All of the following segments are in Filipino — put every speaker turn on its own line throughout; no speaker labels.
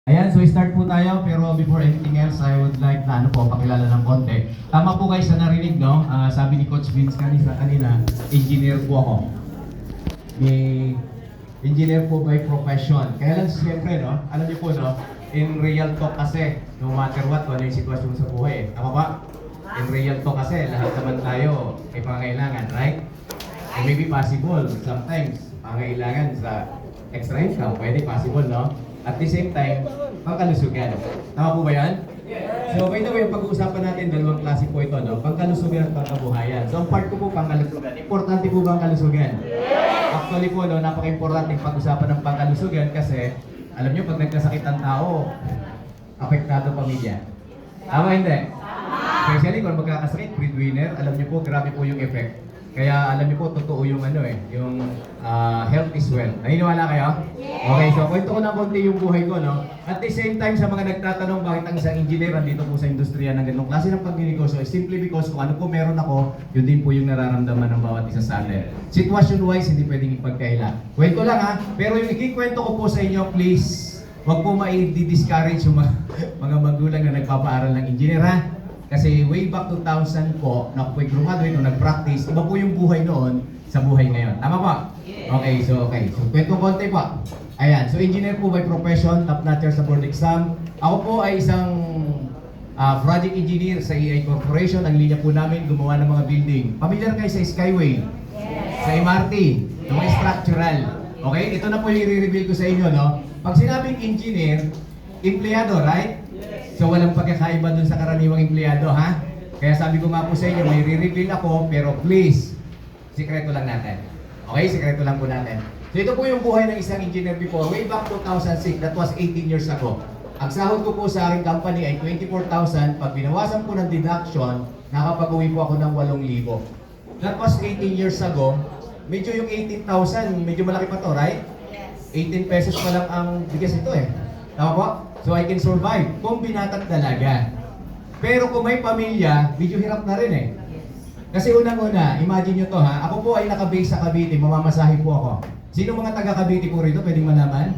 Ayan, so start po tayo, pero before anything else, I would like na pakilala ng konti. Tama po guys sa narinig, no? Sabi ni Coach Vince kanina, engineer po ako. Engineer po by profession. Kaya lang siyempre, no? Alam niyo po, no? In real talk kasi, no matter what, ano yung sitwasyon sa buhay, tama ba? In real talk kasi, lahat naman tayo ay pangangailangan, right? It may be possible, sometimes, pangangailangan sa extra income, pwede possible, no? At the same time, pangkalusugan. Tama po ba yan? So, by the way, pag-uusapan natin, dalawang klase po ito, no? Pangkalusugan at pangkabuhayan. So, ang part ko po pangkalusugan. Importante po ba ang kalusugan? Actually po, no, napaka-importante pag-usapan ng pangkalusugan kasi, alam nyo, pag nagkasakit ang tao, apektado pamilya. Tama hindi? Especially kung magkakasakit, breadwinner, alam nyo po, grabe po yung effect. Kaya alam niyo po, totoo yung yung health is wealth. Naniniwala kayo? Okay, so kwento ko na konti yung buhay ko, no? At the same time, sa mga nagtatanong bakit ang isang engineer andito po sa industriya ng ganitong klase ng pagninegosyo, simply because kung ano po meron ako, yun din po yung nararamdaman ng bawat isa sa atin. Situation-wise, hindi pwedeng ipagkaila. Kwento lang ha, pero yung ikikwento ko po sa inyo, please, wag po ma-discourage yung mga magulang na nagpapaaral ng engineer ha. Kasi way back 2000 po, na po graduate nung nag-practice, iba po yung buhay noon sa buhay ngayon. Tama po? Okay. So kwento konti po. Ayan, so engineer po by profession, top-notcher sa board exam. Ako po ay isang project engineer sa EI Corporation. Ang linya po namin, gumawa ng mga building. Familiar kayo sa Skyway? Sa MRT? Yung mga structural. Okay? Ito na po yung i-reveal ko sa inyo, no? Pag sinabing engineer, empleyado, right? So walang pagkakaiba dun sa karaniwang empleyado, ha? Kaya sabi ko nga po sa inyo, may re-reveal ako, pero please, sikreto lang natin. Okay? Sikreto lang po natin. So ito po yung buhay ng isang engineer before. Way back 2006, that was 18 years ago. Ang sahod ko po sa aking company ay 24,000. Pag binawasan po ng deduction, nakapag-uwi po ako ng 8,000. That was 18 years ago. Medyo yung 18,000, medyo malaki pa to, right? 18 pesos pa lang ang bigas ito eh. Tama po? So I can survive kung binata't dalaga. Pero kung may pamilya, medyo hirap na rin eh. Kasi unang-una, imagine nyo to ha, ako po ay naka-base sa Cavite, mamamasahe po ako. Sino mga taga Cavite po rito? Pwedeng malaman?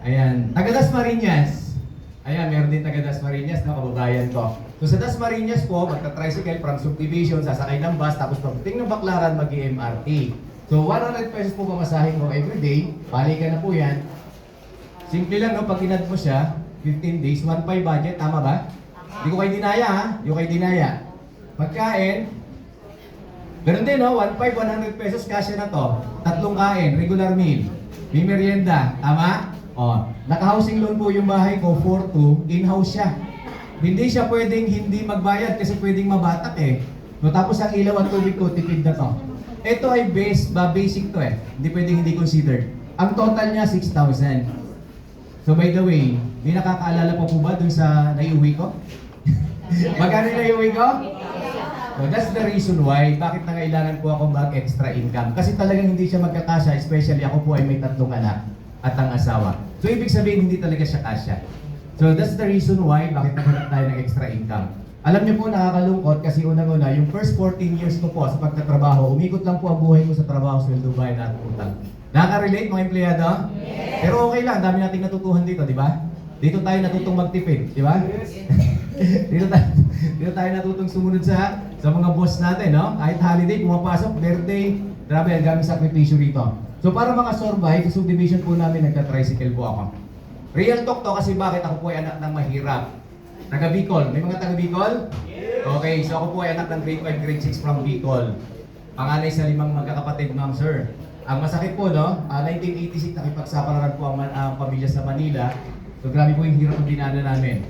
Ayan, taga Dasmariñas. Ayan, meron din taga Dasmariñas, no, kababayan ko. So sa Dasmariñas po, magta-tricycle from subdivision, sasakay ng bus, tapos pagdating ng Baclaran, mag-MRT. So 100 pesos po pamasahe mo everyday, balikan na po yan. Simple lang, no? Pag inad mo siya, 15 days, 1.5 budget, tama ba? Hindi ko kayo dinaya, ha? Hindi ko kayo dinaya. Pagkain, ganun din, no? 1.5, 100 pesos, kasya na to. 3 kain, regular meal. May merienda, tama? O, naka-housing loan po yung bahay ko, 4-2, in-house siya. Hindi siya pwedeng hindi magbayad kasi pwedeng mabatak eh. No, tapos ang ilaw at tubig ko, tipid na to. Ito ay basic to eh. Hindi pwedeng hindi considered. Ang total niya, 6,000. So by the way, may nakakaalala pa po ba dun sa naiuwi ko? Magkano yung naiuwi ko? So that's the reason why, bakit nangailangan po ako mag-extra income. Kasi talagang hindi siya magkakasya, especially ako po ay may 3 anak at ang asawa. So ibig sabihin, hindi talaga siya kasya. So that's the reason why, bakit naghanap tayo ng extra income. Alam niyo po, nakakalungkot kasi unang-una, yung first 14 years ko po sa pagtatrabaho, umikot lang po ang buhay ko sa trabaho, sweldo bahay na utang. Nakaka-relate mga empleyado? Yes. Pero okay lang, dami nating natutuhan dito, di ba? Dito tayo natutong magtipid, di ba? Yes. dito tayo natutong sumunod sa mga boss natin, no? Kahit holiday, pumapasok, birthday, grabe, ang gamit sakripisyo rito. So para makasurvive, sa subdivision po namin, nagka-tricycle po ako. Real talk to kasi bakit ako po ay anak ng mahirap. Taga Bicol, may mga taga Bicol? Yes. Okay, so ako po ay anak ng grade 5, grade 6 from Bicol. Panganay sa 5 magkakapatid, ma'am, sir. Ang masakit po, no? 1986, nakipagsapalaran po ang pamilya sa Manila. So grabe po yung hirap ng dinaanan namin.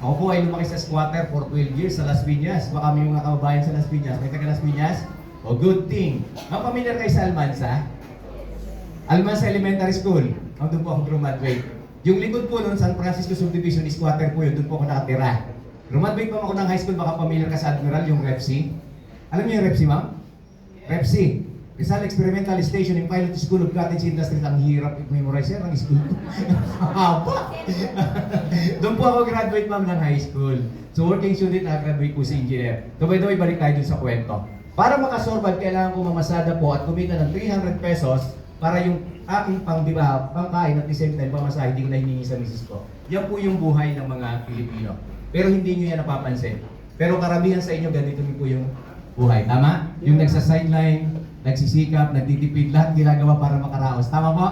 Ako po ay lumaki sa squatter for 12 years sa Las Piñas. Baka may mga kababayan sa Las Piñas. May taga Las Piñas? Oh, good thing. Familiar kayo sa Almansa? Almansa Elementary School. Doon po ako graduate. Yung likod po noon, San Francisco Subdivision, squatter po yun. Doon po ako nakatira. Graduate pa ako ng high school. Baka familiar ka sa Admiral, yung REPSI. Alam niyo yung REPSI, ma'am? REPSI. Rizal Experimental Station in Pilot School of Cottage Industries. Ang hirap i-memorize yan ang school ko. Haba! Doon po ako graduate, ma'am, ng high school. So working student, graduate po si engineer. So by the way, balik tayo dun sa kwento. Para makasurvive, kailangan ko mamasada po at kumita ng 300 pesos para yung aking pangkain at the same time pamasahe, hindi ko na hiningi sa misis ko. Yan po yung buhay ng mga Pilipino. Pero hindi nyo yan napapansin. Pero karamihan sa inyo, ganito po yung buhay. Tama? Yung nagsa-sideline, nagsisikap, nagtitipid, lahat ginagawa para makaraos. Tama po?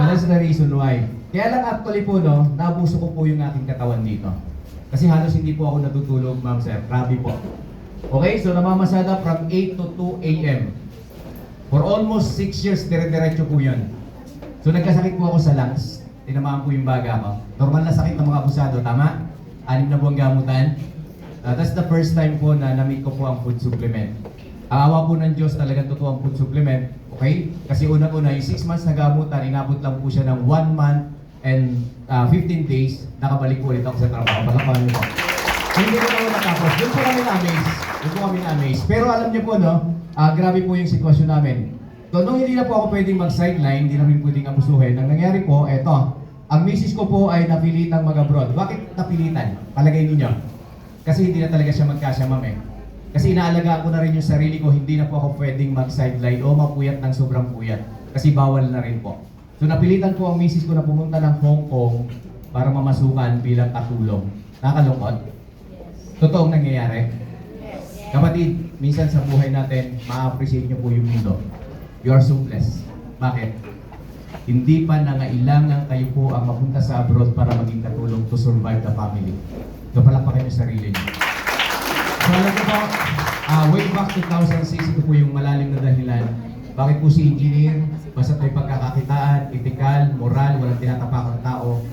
That's the reason why. Kaya lang actually po, no, nabuso ko po yung aking katawan dito. Kasi halos hindi po ako natutulog, ma'am sir. Grabe po. Okay, so namamasada from 8 to 2 a.m. For almost 6 years, dire-diretso po yun. So nagkasakit po ako sa lungs. Tinamaan po yung baga ko. Normal na sakit ng mga abusado, tama? 6 na buwang gamutan. That's the first time po na na-meet ko po ang food supplement. Awa po ng Diyos, talagang totoo ang food supplement. Okay? Kasi unang-una, yung 6 months na gamutan, inabot lang po siya ng 1 month and 15 days. Nakabalik po ulit ako sa trabaho. Palakpakan niyo po. Hindi ko naman natapos. Doon po kami na-amaze. Doon po kami na-amaze. Pero alam niyo po, no? Grabe po yung sitwasyon namin. So, nung hindi na po ako pwedeng mag-sideline, hindi namin pwedeng abusuhin. Ang nangyari po, eto. Ang misis ko po ay napilitang mag-abroad. Bakit napilitan? Palagay ninyo. Kasi hindi na talaga siya magkasya, ma'am eh. Kasi inaalagaan ko na rin yung sarili ko, hindi na po ako pwedeng mag-sideline o mapuyat ng sobrang puyat. Kasi bawal na rin po. So napilitan po ang misis ko na pumunta ng Hong Kong para mamasukan bilang katulong. Nakakalungkot? Totoong nangyayari? Kapatid, minsan sa buhay natin, ma-appreciate nyo po yung mundo. You are so blessed. Bakit? Hindi pa nangailangan kayo po ang mapunta sa abroad para maging katulong to survive the family. So palakpakan yung sarili niyo. So alam ko po, way back 2006, ito po yung malalim na dahilan. Bakit po si engineer, basta may pagkakakitaan, etikal, moral, walang tinatapakang tao,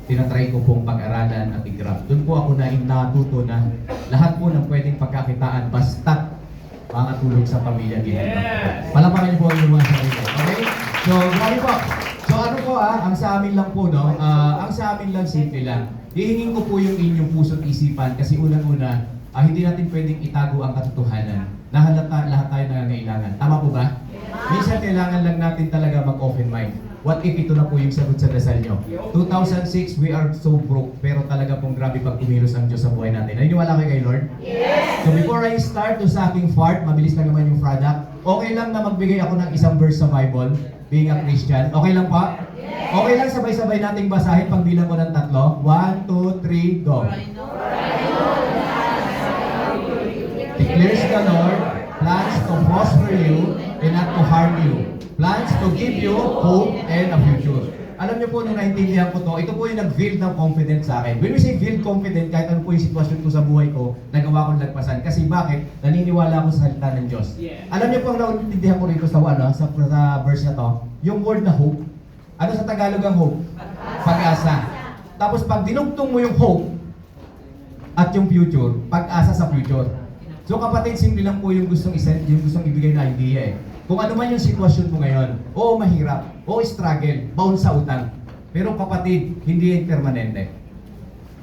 tinatry ko pong pag-aralan at i-grab. Doon po ako natuto na lahat po ng pwedeng pagkakitaan, basta makatulong sa pamilya ginagawa. Palakpakan niyo po yung mga sarili. Okay? So, grabe po. So ano po ang sa amin lang po, no? Ang sa amin lang, simple lang. Hihingin ko po yung inyong puso't isipan kasi unang-una, hindi natin pwedeng itago ang katotohanan. Lahat tayo nangangailangan. Tama po ba? Minsan kailangan lang natin talaga mag-open mind. What if ito na po yung sagot sa dasal nyo? 2006, we are so broke, pero talaga pong grabe pag kumilos ang Diyos sa buhay natin. Naniniwala kayo kay Lord? Yes! So before I start to sa aking part, mabilis lang naman yung product. Okay lang na magbigay ako ng isang verse sa Bible, being a Christian. Okay lang pa? Yes! Okay lang sabay-sabay nating basahin pag bilang ko ng 3. 1, 2, 3, go! Declares the Lord, plans to prosper you and not to harm you. Plans to give you hope and a future. Alam niyo po, nung naintindihan ko to, ito po yung nag-build ng confidence sa akin. When we say build confidence, kahit ano po yung sitwasyon ko sa buhay ko, nagawa kong lagpasan. Kasi bakit? Naniniwala ako sa salita ng Diyos. Yeah. Alam niyo po, ang naintindihan ko rito sa verse na to, yung word na hope. Ano sa Tagalog ang hope? Pag-asa. Tapos pag dinugtong mo yung hope at yung future, pag-asa sa future. So kapatid, simple lang po yung gustong ibigay na idea eh. Kung ano man yung sitwasyon mo ngayon, oo mahirap, oo struggle, bound sa utang. Pero kapatid, hindi yan permanente.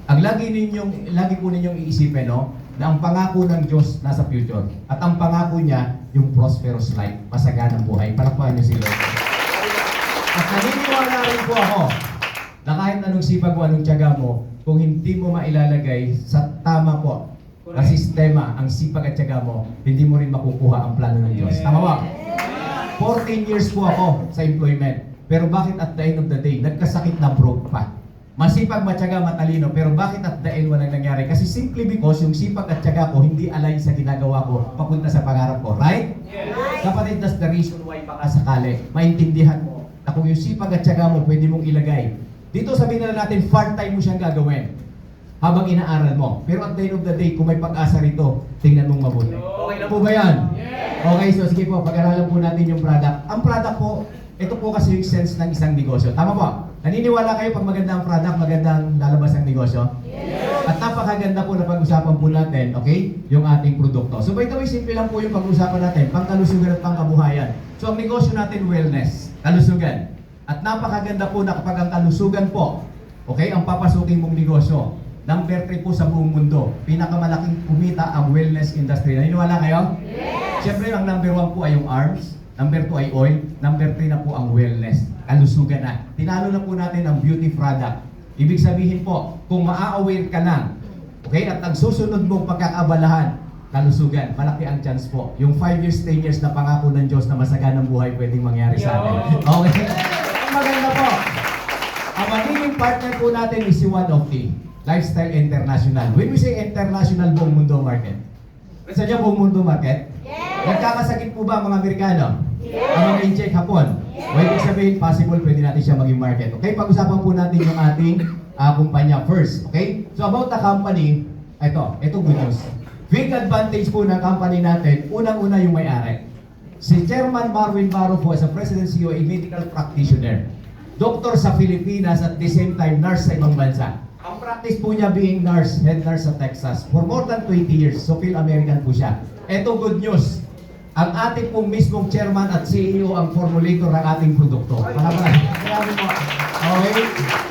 Ang lagi po ninyong iisipin, no, na ang pangako ng Diyos nasa future. At ang pangako niya, yung prosperous life, masaganang buhay. Palakpakan niyo si Lord. At naniniwala rin po ako na kahit anong sipag o anong tiyaga mo, kung hindi mo mailalagay sa tama po na sistema, ang sipag at tiyaga mo, hindi mo rin makukuha ang plano ng Diyos. Tama ba? 14 years po ako sa employment. Pero bakit at the end of the day, nagkasakit na broke pa? Masipag, matyaga, matalino, pero bakit at the end walang nangyari? Kasi simply because yung sipag at tiyaga ko hindi align sa ginagawa ko papunta sa pangarap ko. Right? Yes. Kapatid, that's the reason why baka sakali, maintindihan mo na kung yung sipag at tiyaga mo pwede mong ilagay. Dito sabihin na natin, part-time mo siyang gagawin habang inaaral mo. Pero at the end of the day, kung may pag-asa rito, tingnan mong mabuti. Okay na po ba yan? Okay, so sige po, pag-aralan po natin yung product. Ang product po, ito po kasi yung sense ng isang negosyo. Tama po? Naniniwala kayo pag maganda ang product, magandang lalabas ang negosyo? Yes! At napakaganda po na pag-usapan po natin, okay, yung ating produkto. So by the way, simple lang po yung pag-usapan natin, pangkalusugan at pangkabuhayan. So ang negosyo natin, wellness, kalusugan. At napakaganda po na kapag ang kalusugan po, okay, ang papasukin mong negosyo, number 3 po sa buong mundo. Pinakamalaking kumita ang wellness industry. Naniniwala kayo? Yes! Siyempre, ang number 1 po ay yung arms, number 2 ay oil, number 3 na po ang wellness. Kalusugan na. Tinalo na po natin ang beauty product. Ibig sabihin po, kung maa-aware ka lang, okay, at ang susunod mong pagkakabalahan, kalusugan, malaki ang chance po. Yung 5 years, 10 years na pangako ng Diyos na masaganang buhay pwedeng mangyari sa atin. Okay? ang maganda po, ang magiging partner po natin is si One of the Lifestyle International. When we say international, buong mundo market. Sa niya buong mundo market? Yes! Nagkakasakit po ba ang mga Amerikano? Yes! Ang mga in-check Hapon? Yes! O ibig sabihin, possible pwede natin siya maging market. Okay, pag-usapan po natin yung ating kumpanya first. Okay? So about the company, ito good news. Big advantage po ng company natin, unang-una yung may-ari. Si Chairman Marvin Barro po as a President CEO, a medical practitioner. Doktor sa Pilipinas at the same time nurse sa ibang bansa. Ang practice po niya being nurse, head nurse sa Texas for more than 20 years. So Phil-American po siya. Ito good news. Ang ating pong mismong chairman at CEO ang formulator ng ating produkto. Marami po. Okay?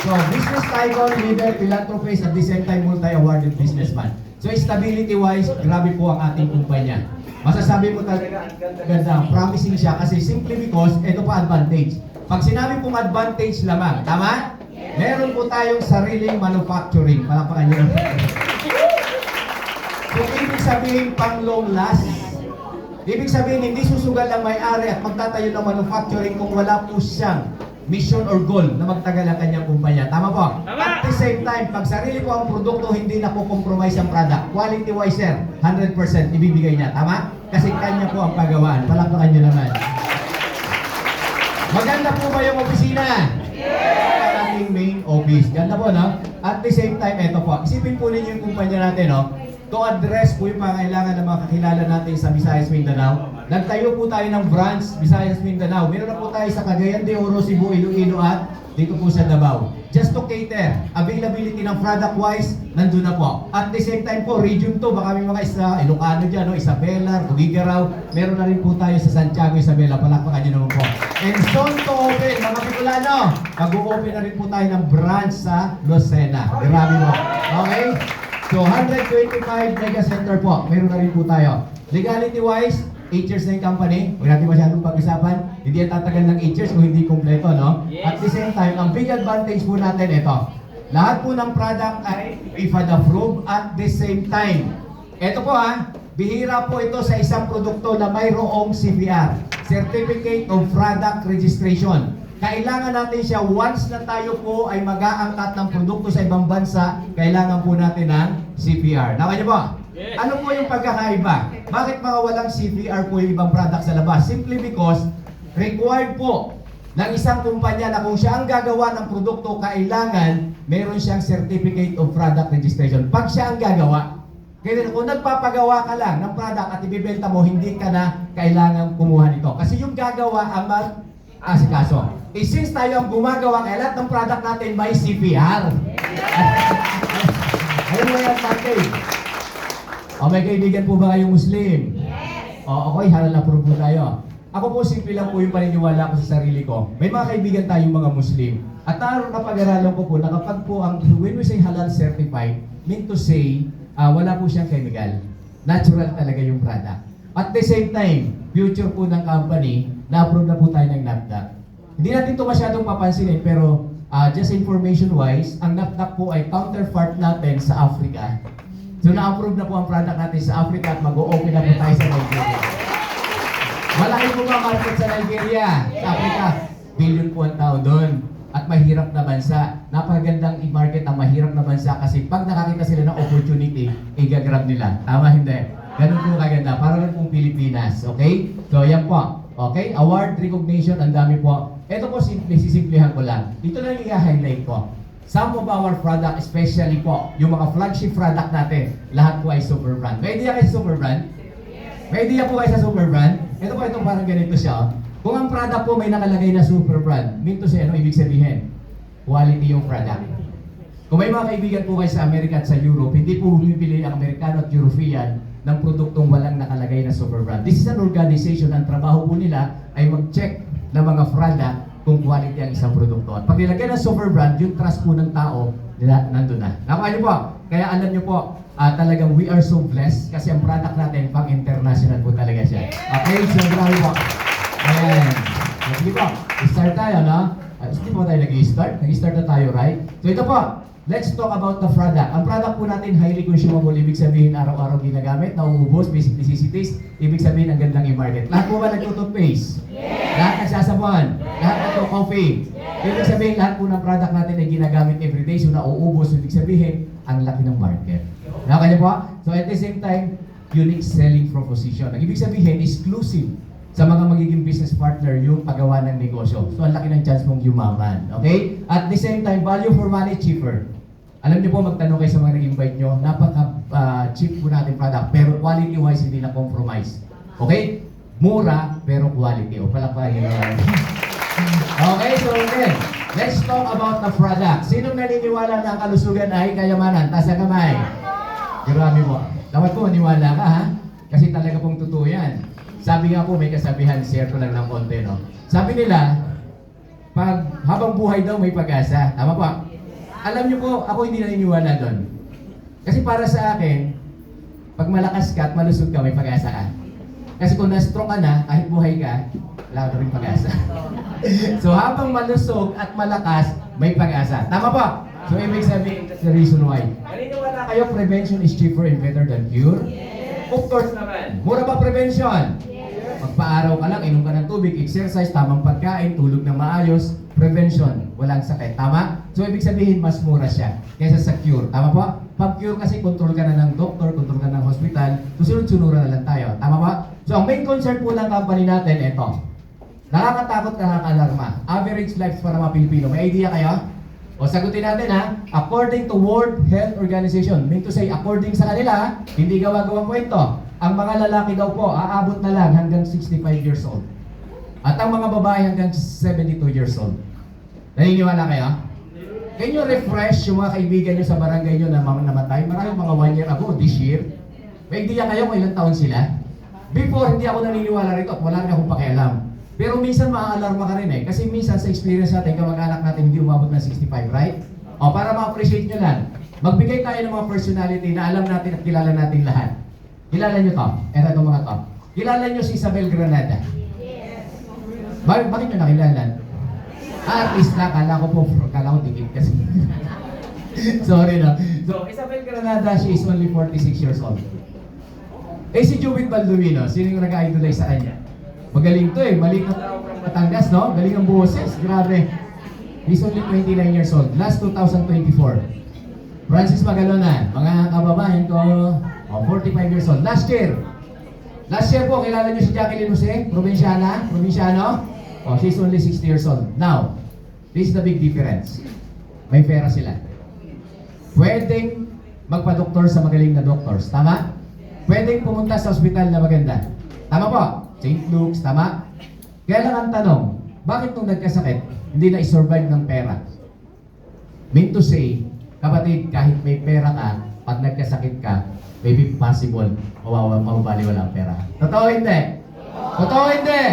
So business tycoon, leader, philanthropist at the same time multi-awarded businessman. So stability-wise, grabe po ang ating kumpanya. Masasabi mo talaga ang ganda, promising siya kasi simply because ito pa advantage. Pag sinabi pong advantage lamang, tama? Meron po tayong sariling manufacturing. Palapakan nyo. So, ibig sabihin pang long last. Ibig sabihin, hindi susugal ang may-ari at magtatayo ng manufacturing kung wala po siyang mission or goal na magtagal ang kanyang kumpanya. Tama po? Tama. At the same time, pag sarili po ang produkto, hindi na po compromise ang product. Quality-wise, sir, 100% ibibigay niya. Tama? Kasi kanya po ang pagawaan. Palapakan nyo naman. Maganda po ba yung opisina? Ating main office. Ganda po, no? At the same time, ito po. Isipin po ninyo yung kumpanya natin, no? To address po yung pangailangan ng mga kakilala natin sa Visayas, Mindanao. Nagtayo po tayo ng branch, Visayas, Mindanao. Meron na po tayo sa Cagayan de Oro, Cebu, Iloilo at dito po sa Davao. Just to cater, availability ng product-wise, nandun na po. At the same time po, region 2, baka may mga Ilocano dyan, no? Isabela, Tugigaraw. Meron na rin po tayo sa Santiago, Isabela. Palakpakan nyo naman po. And soon to open, mga Bicolano, mag-open na rin po tayo ng branch sa Lucena. Grabe mo. Okay? So, 125 mega center po. Meron na rin po tayo. Legality-wise, 8 years na yung company. Huwag natin masyadong pag-usapan. Hindi yan tatagal ng 8 years kung hindi kompleto, no? Yes. At the same time, ang big advantage po natin ito. Lahat po ng product ay IFAD approved at the same time. Ito po bihira po ito sa isang produkto na mayroong CPR, Certificate of Product Registration. Kailangan natin siya once na tayo po ay mag-aangkat ng produkto sa ibang bansa, kailangan po natin ng CPR. Nawa niyo po? Yes. Ano po yung pagkakaiba? Bakit mga walang CPR po yung ibang product sa labas? Simply because required po ng isang kumpanya na kung siya ang gagawa ng produkto, kailangan meron siyang Certificate of Product Registration. Pag siya ang gagawa, kaya kung nagpapagawa ka lang ng product at ibibenta mo, hindi ka na kailangan kumuha nito. Kasi yung gagawa ang mag-asikaso. Since tayo ang gumagawa, kaya lahat ng product natin may CPR. Ayun mo yan, Monday. May kaibigan po ba kayong Muslim? Yes! Okay, halal na po tayo. Ako po, simple lang po yung paniniwala ko sa sarili ko. May mga kaibigan tayong mga Muslim. At napag-aralan ko po na kapag po when we say halal certified, mean to say, wala po siyang chemical. Natural talaga yung product. At the same time, future po ng company, na-approve na po tayo ng NAFDAC. Hindi natin ito masyadong papansinin, pero just information-wise, ang NAFDAC po ay counterpart natin sa Africa. So na-approve na po ang product natin sa Africa at mag-o-open na po tayo sa Nigeria. Malaki po ba market sa Nigeria? Sa Africa, billion po ang tao doon. At mahirap na bansa. Napakagandang i-market ang mahirap na bansa kasi pag nakakita sila ng opportunity, i-gagrab nila. Tama, hindi? Ganun po kaganda. Parang pong Pilipinas. Okay? So yan po. Okay? Award, recognition, ang dami po. Ito po, sisimplihan ko lang. Ito lang i-highlight ko. Some of our product, especially po, yung mga flagship product natin, lahat po ay super brand. May idea kayo sa super brand? May idea po kayo sa super brand? Ito po, itong parang ganito siya. Kung ang product po may nakalagay na super brand, mean to say, ano ibig sabihin? Quality yung product. Kung may mga kaibigan po kayo sa Amerika at sa Europe, hindi po bumibili ang Amerikano at European ng produktong walang nakalagay na super brand. This is an organization, ang trabaho po nila ay mag-check ng mga product kung quality ang isang produkto. At pag nilagay ng super brand, yung trust po ng tao, nandun na. Nakuha niyo po. Kaya alam niyo po, talagang we are so blessed kasi ang product natin pang international po talaga siya. Okay, so grabe po. Ayan. Sige po, start tayo, no? Hindi po tayo nag-start. Nag-start na tayo, right? So ito po,
let's talk about the product. Ang product po natin, highly consumable. Ibig sabihin, araw-araw ginagamit, nauubos, basic necessities. Ibig sabihin, ang gandang i-market. Lahat po ba nagtututpaste? Yes! Lahat nagsasabon? Yes! Lahat nagto-coffee? Yes! Ibig sabihin, lahat po ng product natin ay ginagamit everyday. So, nauubos. Ibig sabihin, ang laki ng market. Nakakanya po? So, at the same time, unique selling proposition. Ang ibig sabihin, exclusive sa mga magiging business partner yung paggawa ng negosyo. So, ang laki ng chance mong yumaman. Okay? At the same time, value for money, cheaper. Alam niyo po, magtanong kayo sa mga nag-invite nyo, napaka-cheap po natin product, pero quality-wise, hindi na compromise. Okay? Mura, pero quality. O, palakpahin nyo naman. Okay, so again, let's talk about the product. Sinong naniniwala na ang kalusugan ay kayamanan? Taas ang kamay. Grabe mo. Dapat po maniwala ka, ha? Kasi talaga pong totoo yan. Sabi nga po, may kasabihan, share ko lang ng konti, no? Sabi nila, pag habang buhay daw may pag-asa. Tama po? Alam niyo po, ako hindi naniniwala doon. Kasi para sa akin, pag malakas ka at malusog ka, may pag-asa ka. Kasi kung na-strong ka na, kahit buhay ka, wala ka rin pag-asa. So habang malusog at malakas, may pag-asa. Tama po? So ibig sabihin, that's the reason why. Naniniwala kayo, prevention is cheaper and better than cure? Yes. Of course naman. Mura ba prevention? Yes. Magpa-araw ka lang, inom ka ng tubig, exercise, tamang pagkain, tulog ng maayos, prevention, walang sakit. Tama? So ibig sabihin, mas mura siya kaysa sa cure. Tama po? Pag cure kasi, control ka na ng doktor, control ka ng hospital, susunod-sunuran na lang tayo. Tama po? So ang main concern po ng company natin, ito. Nakakatakot, nakaka-alarma. Average lives para mga Pilipino. May idea kayo? O sagutin natin, ha? According to World Health Organization, mean to say, according sa kanila, hindi gawa-gawang kwento. Ang mga lalaki daw po, aabot na lang hanggang 65 years old. At ang mga babae hanggang 72 years old. Naniniwala kayo? Can you refresh yung mga kaibigan nyo sa barangay nyo na namatay? Maraming mga 1 year ago, this year. May idea kayo kung ilang taon sila? Before, hindi ako naniniwala rito at wala rin akong pakialam. Pero minsan maaalarma ka rin eh. Kasi minsan sa experience natin, kamag-anak natin hindi umabot ng 65, right? O para ma-appreciate nyo lang, magbigay tayo ng mga personality na alam natin at kilala natin lahat. Kilala nyo to? Eto itong mga to. Kilala nyo si Isabel Granada? Yes. Bakit nyo nakilala? Artista, kala ko tikit kasi. Sorry no. So, Isabel Granada, she is only 46 years old. Eh si Jubit Balduino, sino yung nag-idolize sa kanya? Magaling to eh, maliit na tao from Batangas, no? Galing ang boses, grabe. He's only 29 years old, last 2024. Francis Magalona, mga kababayan ko, 45 years old. Last year po, kilala niyo si Jacqueline Jose, probinsyano? Oh, she's only 60 years old. Now, this is the big difference. May pera sila. Pwedeng magpa-doktor sa magaling na doctors, tama? Pwedeng pumunta sa ospital na maganda. Tama po? St. Luke's, tama? Kaya lang ang tanong, bakit nung nagkasakit, hindi na i-survive ng pera? Mean to say, kapatid, kahit may pera ka, pag nagkasakit ka, maybe possible, mababali wala ang pera. Totoo hindi? Totoo hindi?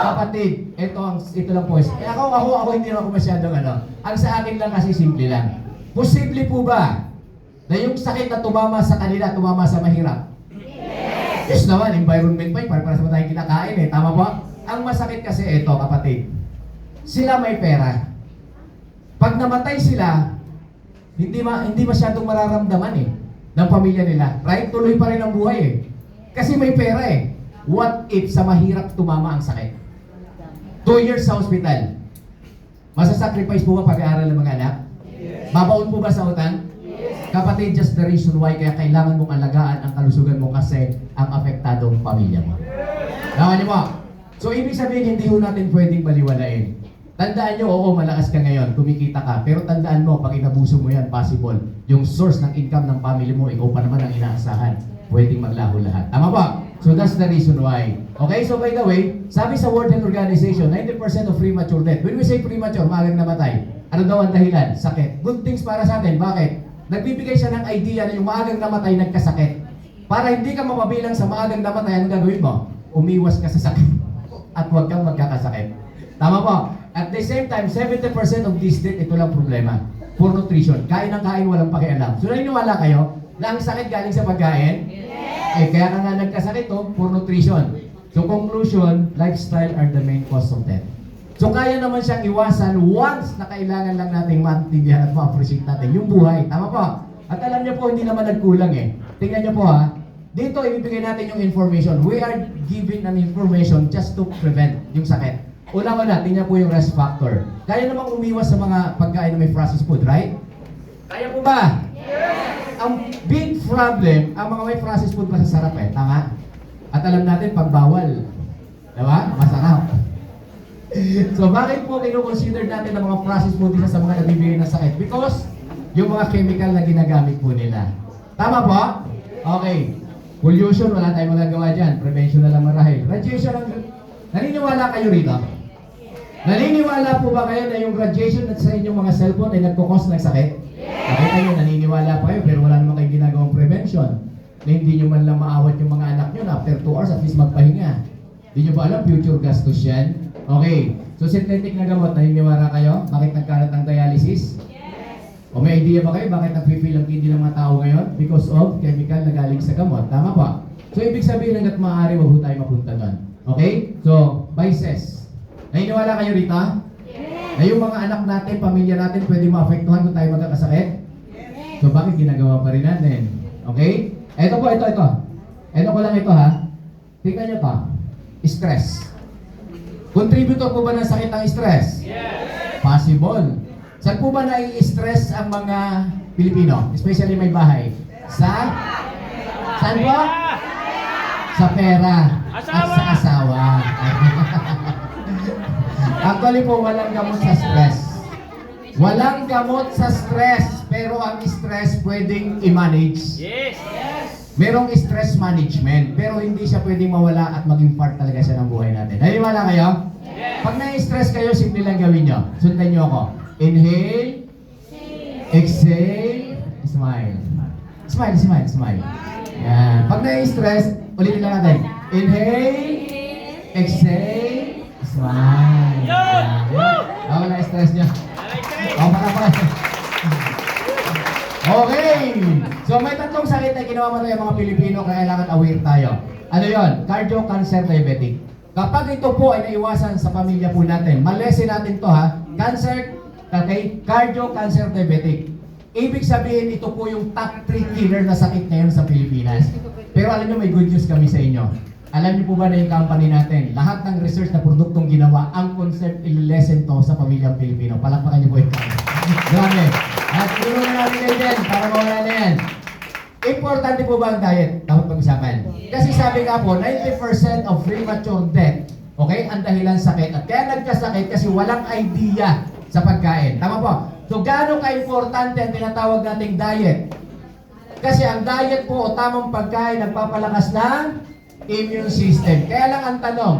Kapatid, ito lang po. Ako hindi ako masyadong Ang sa akin lang kasi simple lang. Posible po ba na yung sakit na tumama sa kanila, tumama sa mahirap? Yes naman, environment pa yun, para sa tayong kinakain eh. Tama po? Ang masakit kasi ito, kapatid. Sila may pera. Pag namatay sila, hindi masyadong mararamdaman eh ng pamilya nila. Right? Tuloy pa rin ang buhay eh. Kasi may pera eh. What if sa mahirap tumama ang sakit? 2 years sa hospital. Masasacrifice po ba pag-aaral ng mga anak? Yes. Babaon po ba sa utang? Kapatid, just the reason why kaya kailangan mong alagaan ang kalusugan mo kasi ang apektadong pamilya mo. Naman niyo po? So, ibig sabihin, hindi ho natin pwedeng baliwalain. Tandaan nyo, oo, malakas ka ngayon, kumikita ka. Pero tandaan mo, pag inabuso mo yan, possible. Yung source ng income ng family mo, ikaw pa naman ang inaasahan. Pwedeng maglaho lahat. Tama ba? So, that's the reason why. Okay, so by the way, sabi sa World Health Organization, 90% of premature death. When we say premature, maagang namatay. Ano daw ang dahilan? Sakit. Good things para sa atin. Bakit? Nagbibigay siya ng idea na yung maagang namatay nagkasakit. Para hindi ka mapabilang sa maagang namatay, anong gagawin mo? Umiwas ka sa sakit. At huwag kang magkakasakit. Tama po? At the same time, 70% of this death, ito lang problema. Poor nutrition. Kain ng kain, walang pakialam. So naniniwala kayo na ang sakit galing sa pagkain? Yes! Eh, kaya ka nga nagkasakit to, poor nutrition. So conclusion, lifestyle are the main cause of death. So kaya naman siyang iwasan once na kailangan lang nating maintindihan at ma-appreciate natin yung buhay. Tama po? At alam niyo po, hindi naman nagkulang eh. Tingnan niyo po ha. Dito, ibibigay natin yung information. We are giving an information just to prevent yung sakit. Una-una, tingnan po yung risk factor. Kaya namang umiwas sa mga pagkain na may processed food, right? Kaya po ba? Yes! Ang big problem, ang mga may processed food masasarap eh. Tama? At alam natin, pag bawal, diba? Masarap. So bakit po kino-consider natin ang mga processed food isa sa mga nagbibigay ng sakit? Because yung mga chemical na ginagamit po nila. Tama po? Okay. Pollution, wala tayong magagawa dyan. Prevention na lang marahil. Radiation, naniniwala kayo rito? Naniniwala po ba kayo na yung radiation at sa inyong mga cellphone ay nagkukos ng sakit? Okay kayo, naniniwala pa kayo pero wala naman kayo ginagawang prevention. Na hindi nyo man lang maawat yung mga anak nyo na after 2 hours at least magpahinga. Hindi nyo ba alam, future gastos yan? Okay. So synthetic na gamot, naniniwala kayo? Bakit nagkalat ng dialysis? Yes. O may idea ba kayo bakit nag-refill ang kidney ng mga tao ngayon? Because of chemical na galing sa gamot. Tama ba? So ibig sabihin hanggat maaari, wag ho tayo mapunta doon. Okay? So, vices. Naniniwala kayo rito? Yes. Na yung mga anak natin, pamilya natin, pwede maapektuhan kung tayo magkakasakit? Yes. So bakit ginagawa pa rin natin? Okay? Ito po, ito. Ito ko lang ito ha. Tingnan nyo to. Stress. Contributor po ba ng sakit ang stress? Yes. Possible. Saan po ba nai-stress ang mga Pilipino? Especially may bahay? Saan po? Sa pera. At sa asawa. Actually po, walang gamot sa stress. Walang gamot sa stress. Pero ang stress pwedeng i-manage. Yes. Merong stress management, pero hindi siya pwedeng mawala at maging part talaga siya ng buhay natin. Naniniwala kayo? Yes. Pag na-stress kayo, simple lang gawin nyo. Sundan nyo ako. Inhale. Exhale. Smile. Smile. Yan. Pag na-stress, ulitin lang natin. Inhale. Exhale. Smile. Yan. Ako na-stress nyo. O, para. Okay! So may tatlong sakit na ginawa mo tayo mga Pilipino, kailangan aware tayo. Ano yon? Cardio, cancer, diabetic. Kapag ito po ay naiwasan sa pamilya po natin, malesin natin to ha. Cancer, okay? Cardio, cancer, diabetic. Ibig sabihin, ito po yung top 3 killer na sakit ngayon sa Pilipinas. Pero alam nyo, may good news kami sa inyo. Alam niyo po ba na yung company natin, lahat ng research na produktong ginawa, ang concept ililesen to sa pamilyang Pilipino. Palakpakan niyo po ito. Grabe. At tulungan natin kayo din para mawala na yan. Importante po ba ang diet? Dapat pag-usapan. Kasi sabi nga po, 90% of premature death, okay, ang dahilan sakit. At kaya nagkasakit kasi walang idea sa pagkain. Tama po? So gaano ka-importante ang tinatawag nating diet? Kasi ang diet po o tamang pagkain nagpapalakas ng immune system. Kaya lang ang tanong,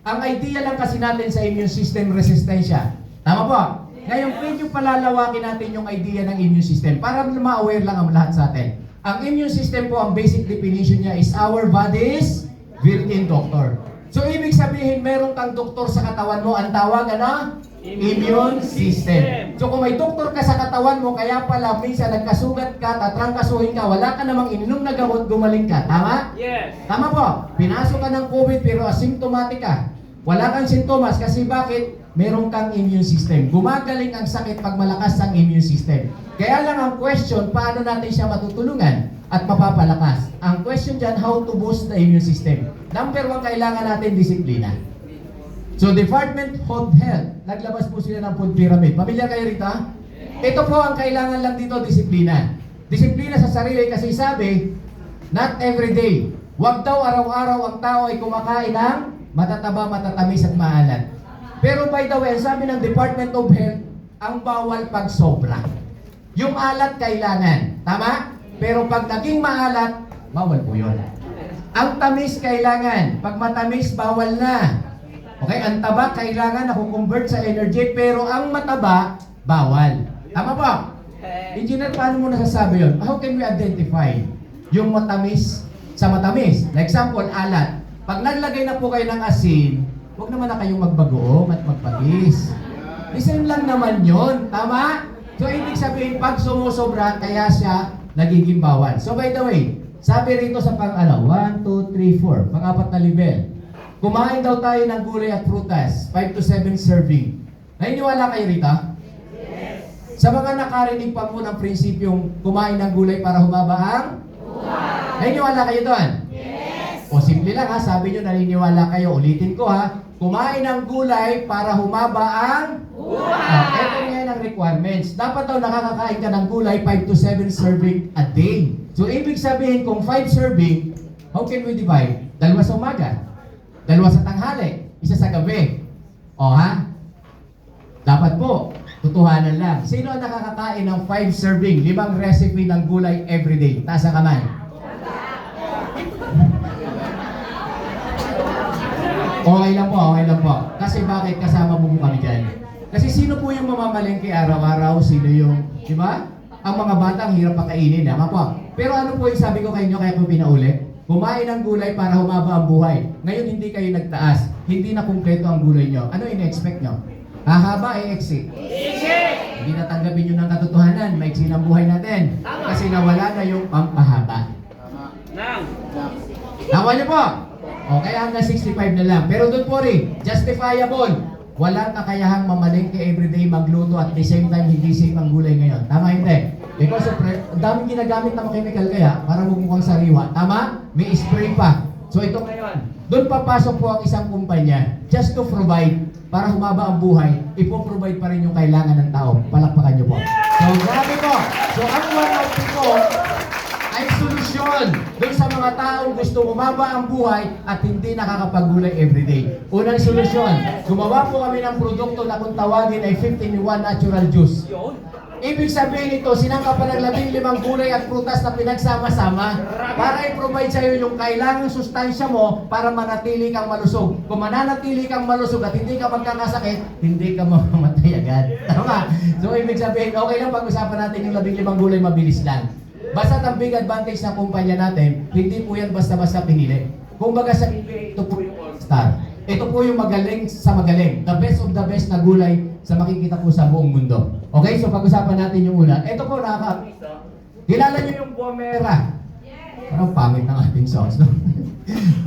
ang idea lang kasi natin sa immune system resistensya. Tama po? Ngayon, medyo palalawakin natin yung idea ng immune system para ma-aware lang ang lahat sa atin. Ang immune system po, ang basic definition niya is our body's built-in doctor. So, ibig sabihin, meron kang doktor sa katawan mo, ang tawag, ano? Immune system. So, kung may doktor ka sa katawan mo, kaya pala, minsan nagkasugat ka, tatrangkasuhin ka, wala ka namang ininom na gamot, gumaling ka. Tama? Yes. Tama po. Pinasok ka ng COVID, pero asymptomatic ka. Wala kang sintomas kasi bakit? Meron kang immune system. Gumagaling ang sakit pag malakas ang immune system. Kaya lang ang question, paano natin siya matutulungan at mapapalakas? Ang question dyan, how to boost the immune system. Number 1, kailangan natin disiplina. So, Department of Health, naglabas po sila ng food pyramid. Pamilya kayo rito? Ito po ang kailangan lang dito, disiplina. Disiplina sa sarili kasi sabi, not every day. Huwag daw araw-araw ang tao ay kumakain ng matataba, matatamis at maalat. Pero by the way, sabi ng Department of Health, ang bawal pag sobra. Yung alat kailangan, tama? Pero pag naging maalat, bawal po yun. Ang tamis kailangan, pag matamis, bawal na. Okay, ang taba kailangan nakukonvert sa energy, pero ang mataba, bawal. Tama po? Engineer, paano mo nasasabi yun? How can we identify yung matamis sa matamis? Like example, alat. Pag naglagay na po kayo ng asin, huwag naman na kayong magbagoong at magpatis. Isang lang naman yon, tama? So, ibig sabihin, pag sumusobra, kaya siya nagiging bawal. So, by the way, sabi rito sa pang 1, 2, 3, 4, pang-4 na level. kumain daw tayo ng gulay at prutas, 5 to 7 serving. Naniniwala kayo rito? Sa mga nakarinig pa po ng prinsipyong kumain ng gulay para humaba ang buhay. Naniniwala kayo doon? Yes! O simple lang ha, sabi nyo naniniwala kayo. Ulitin ko ha, kumain ng gulay para humaba ang buhay. Ito ngayon ang requirements. Dapat daw nakakakain ka ng gulay 5 to 7 serving a day. So ibig sabihin kung 5 serving, how can we divide? 2 sa umaga, 2 sa tanghali, 1 sa gabi. O ha? Dapat po, tutuhanan lang. Sino ang nakakakain ng 5 serving, 5 recipe ng gulay everyday? Taas ang kamay. Okay lang po. Kasi bakit kasama mo kami dyan? Kasi sino po yung mamamalengke araw-araw? Sino yung, di ba? Ang mga bata ang hirap pakainin, ha? Po. Pero ano po yung sabi ko kay inyo, kaya ko pinaulit? Kumain ng gulay para humaba ang buhay. Ngayon hindi kayo nagtaas. Hindi na kumpleto ang gulay nyo. Ano in-expect nyo? Hahaba exit. Hindi natanggapin nyo ng katotohanan. Maiksi ng buhay natin. Kasi nawala na yung pampahaba. Tawa nyo po. O kaya hanggang 65 na lang. Pero doon po rin, justifiable. Walang kakayahang mamalengke everyday magluto at the same time hindi safe ang gulay ngayon. Tama hindi? Because of daming ginagamit na chemical kaya para mukhang sariwa. Tama? May spray pa. So ito ngayon, doon papasok po ang isang kumpanya just to provide para humaba ang buhay, ipoprovide pa rin yung kailangan ng tao. Palakpakan nyo po. So grabe po. So ang 1 ko ay solusyon doon sa mga taong gusto humaba ang buhay at hindi nakakapagulay everyday. Unang solusyon, gumawa po kami ng produkto na kung tawagin ay 15-in-1 natural juice. Ibig sabihin ito, sinangka pa ng 15 gulay at prutas na pinagsama-sama para i-provide sa iyo yung kailangang sustansya mo para manatili kang malusog. Kung mananatili kang malusog at hindi ka magkakasakit, hindi ka mamamatay agad. Tama? So ibig sabihin, okay lang pag-usapan natin yung 15 gulay, mabilis lang. Basta ang big advantage ng kumpanya natin, hindi po yan basta-basta pinili. Kung baga sa ito po yung all-star. Ito po yung magaling sa magaling. The best of the best na gulay sa makikita po sa buong mundo. Okay, so pag-usapan natin yung una. Ito po kilala niyo yung Bomera. Parang pangit ng ating sauce, no?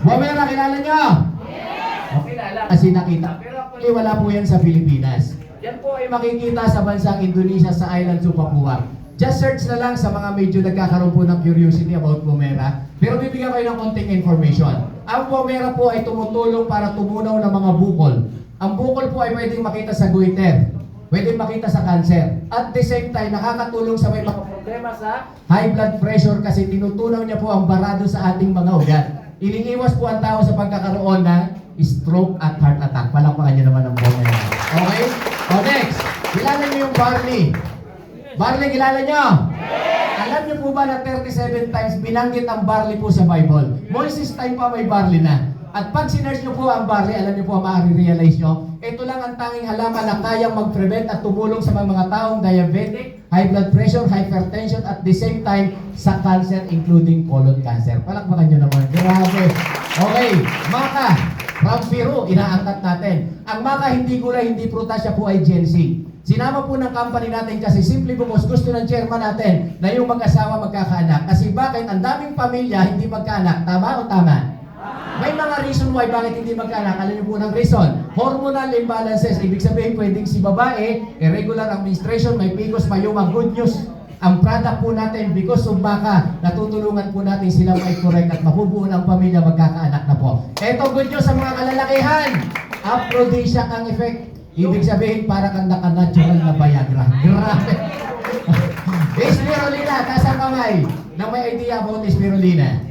Bomera, kilala niyo? Yes! O, kilala. Kasi nakita. Pero actually wala po yan sa Pilipinas. Yan po ay makikita sa bansang Indonesia sa island sa Papua. Just search na lang sa mga medyo nagkakaroon po ng curiosity about Bomera. Pero bibigyan kayo ng konting information. Ang Bomera po ay tumutulong para tumunaw ng mga bukol. Ang bukol po ay pwedeng makita sa goiter, pwedeng makita sa cancer. At the same time, nakakatulong sa may mga problema sa high blood pressure kasi tinutunaw niya po ang barado sa ating mga ugat. Iniiwas po ang tao sa pagkakaroon ng stroke at heart attack. Palakpakan niyo naman ang Bomera. Okay? O next, kilala niyo yung barley. Barley, kilala nyo? Yes! Alam nyo po ba na 37 times binanggit ang barley po sa Bible? Moses time pa may barley na. At pag sinerge nyo po ang barley, alam nyo po, ma-realize nyo, ito lang ang tanging halaman na kayang mag-prevent at tumulong sa mga taong diabetic, high blood pressure, hypertension, at the same time sa cancer, including colon cancer. Palakpakan nyo naman. Grabe. Okay, maka. From Peru, inaangkat natin. Ang maka hindi gulay, hindi prutas, siya po ay GNC. Sinama po ng company natin kasi simple because gusto ng chairman natin na yung mag-asawa magkakaanak. Kasi bakit? Ang daming pamilya hindi magkaanak. Tama o tama? May mga reason why bakit hindi magkaanak. Alam niyo po ng reason. Hormonal imbalances. Ibig sabihin pwedeng si babae, irregular ang menstruation, may PCOS, mayuma. Good news. Ang product po natin, because of baka, natutulungan po natin sila ma-correct at mabubuo ng pamilya magkakaanak na po. Ito good news sa mga kalalakihan. Aphrodisiac ang effect. Ibig sabihin, para kang naka-natural na Viagra. Grabe. Spirulina, kasang kamay. Na may idea about spirulina.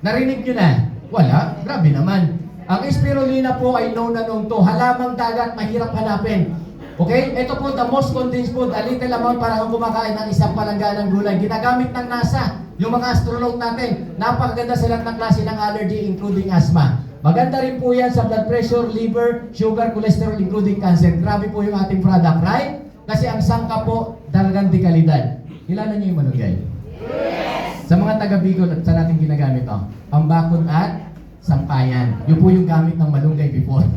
Narinig nyo na? Wala. Grabe naman. Ang spirulina po ay known na known to. Halamang dagat, mahirap hanapin. Okay? Ito po, the most condensed food, a little amount para kang kumakain ng isang palangga ng gulay. Ginagamit ng NASA. Yung mga astronaut natin, napakaganda sila ng klase ng allergy, including asthma. Maganda rin po yan sa blood pressure, liver, sugar, cholesterol, including cancer. Grabe po yung ating product, right? Kasi ang sangka po, talagang di kalidad. Kilala niyo yung manugay? Yes! Sa mga taga-Bicol, sa natin ginagamit to, pambakod at sampayan. Yun po yung gamit ng malunggay before.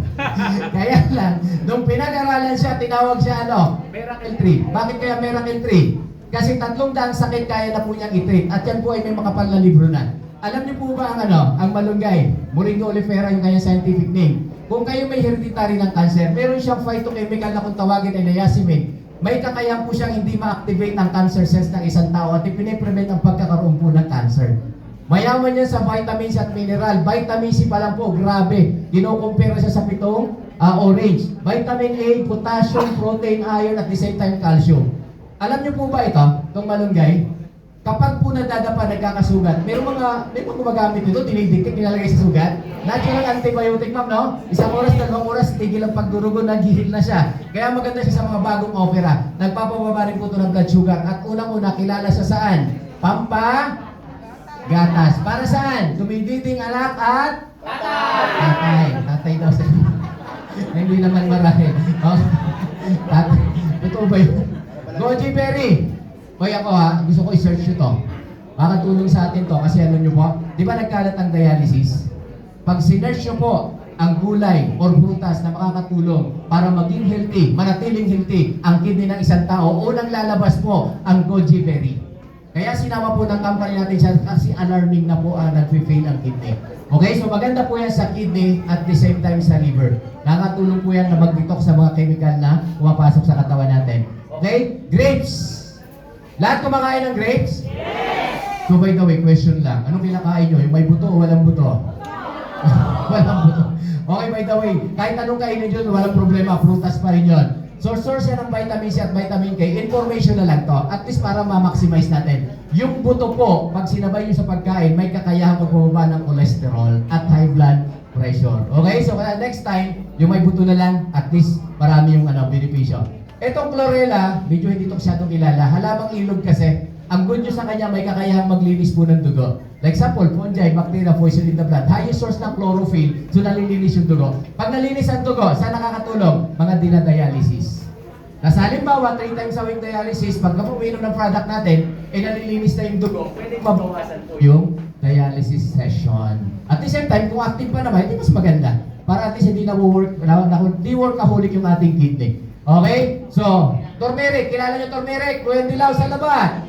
Kaya lang, nung pinag-aralan siya, tinawag siya Miracle Tree. Bakit kaya Miracle Tree? Kasi 300 sakit kaya na po niyang i-treat. At yan po ay may makapal na libro na. Alam niyo po ba ang malunggay? Moringa oleifera yung kanyang scientific name. Kung kayo may hereditary ng cancer, meron siyang phytochemical na kung tawagin ay niacinamide. May kakayahan po siyang hindi ma-activate ng cancer cells ng isang tao at ipine-prevent ang pagkakaroon po ng cancer. Mayaman yan sa vitamins at mineral. Vitamin C pa lang po, grabe. Kinukumpira siya sa pitong orange. Vitamin A, potassium, protein, iron, at the same time calcium. Alam niyo po ba ito, itong malunggay? Kapag po nadadapa, nagkakasugat, may mga gumagamit nito, dinidikit, nilalagay sa sugat. Natural antibiotic, ma'am, no? Isang oras, 2 oras, tigil ang pagdurugo, naghihil na siya. Kaya maganda siya sa mga bagong opera. Nagpapababa rin po ito ng blood sugar. At unang-una, kilala siya saan? Gatas. Para saan? Tumididing anak at? Tatay. Tatay daw sa... Hindi naman marami. Oh. Tatay. Totoo ba yun? Goji Berry. Hoy ako gusto ko i-search nyo to. Makatulong sa atin to kasi ano nyo po, di ba nagkalat ang dialysis? Pag sinerch nyo po ang gulay or prutas na makakatulong para maging healthy, manatiling healthy ang kidney ng isang tao, unang lalabas po ang goji berry. Kaya sinama po ng company natin siya kasi alarming na po nag-fail ang kidney. Okay, so maganda po yan sa kidney at the same time sa liver. Nakatulong po yan na mag-detox sa mga chemical na pumapasok sa katawan natin. Okay, grapes. Lahat kumakain ng grapes? Yes! So by the way, question lang. Anong kinakain nyo? Yung may buto o walang buto? Walang buto. Okay, by the way, kahit anong kainin nyo, walang problema. Prutas pa rin yun. So source yan ng vitamin C at vitamin K. Information na lang to. At least para ma-maximize natin. Yung buto po, pag sinabay nyo sa pagkain, may kakayahan magbaba ng cholesterol at high blood pressure. Okay, so next time, yung may buto na lang, at least marami yung benepisyo. Etong chlorella, medyo hindi ito masyadong kilala. Halamang ilog kasi, ang good news sa kanya may kakayahang maglinis po ng dugo. Like example, fungi, bacteria, poison in the blood. Highest source ng chlorophyll, so nalilinis yung dugo. Pag nalinis ang dugo, saan nakakatulong? Mga dinadialysis. Nasa halimbawa, 3 times a week dialysis, pag uminom ng product natin, nalilinis na yung dugo, pwedeng mabawasan po yung dialysis session. At the same time, kung active pa naman, hindi mas maganda. Para at least hindi workaholic yung ating kidney. Okay? So, turmeric. Kilala nyo turmeric? Kuya Dilaw sa laban.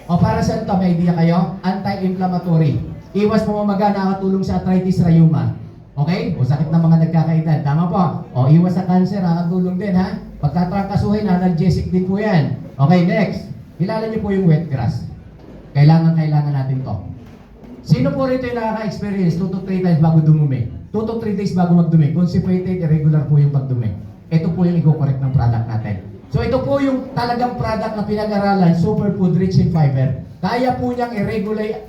O para saan ito? May idea kayo? Anti-inflammatory. Iwas pamamaga, nakakatulong sa arthritis rheuma. Okay? O sakit ng mga nagkakaedad. Tama po. O iwas sa cancer, nakakatulong din ha. Pagkatrangkasuhin, analgesic din po yan. Okay, next. Kilala nyo po yung wet grass. Kailangan natin to. Sino po rito yung nakaka-experience 2 to 3 times bago dumumi? 2 to 3 days bago magdumi. Constipated, irregular po yung pagdumi. Ito po yung i-correct ng product natin. So ito po yung talagang product na pinag-aralan, superfood rich in fiber. Kaya po niyang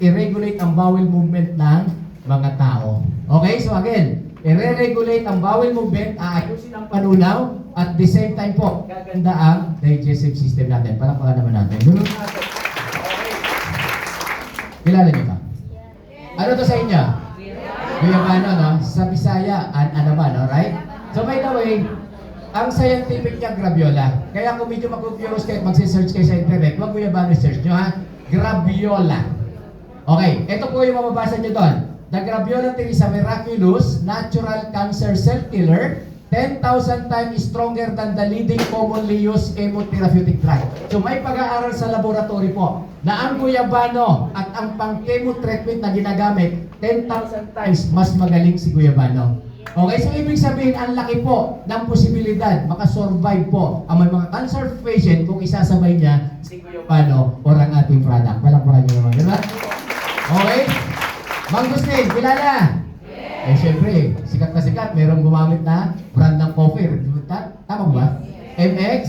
i-regulate ang bowel movement ng mga tao. Okay, so again, i-regulate ang bowel movement, aayusin ang panunaw, at the same time po, gaganda ang digestive system natin. Palakpakan naman natin. Dunod natin. Okay. Kilala niyo ba? Ano to sa inyo? Guyabano, no? Sa Bisaya, anaman, alright? So by the way, ang scientific niya, graviola. Kaya kung medyo mag-curious kayo, mag-search kayo sa internet, huwag mo yung search nyo ha. Graviola. Okay, ito po yung mababasa nyo doon. The graviola tree is a miraculous, natural cancer cell killer, 10,000 times stronger than the leading commonly used chemotherapeutic drug. So may pag-aaral sa laboratory po na ang guyabano at ang pang-chemo treatment na ginagamit, 10,000 times mas magaling si guyabano. Okay, so ibig sabihin, ang laki po ng posibilidad makasurvive po ang may mga cancer patient kung isasabay niya si guyabano or ang ating product. Palakpakan niyo naman, diba? Okay? Mangustin, kilala? Yes. Eh, syempre, sikat na sikat. Merong gumamit na brand ng coffee. Tama ba? MX?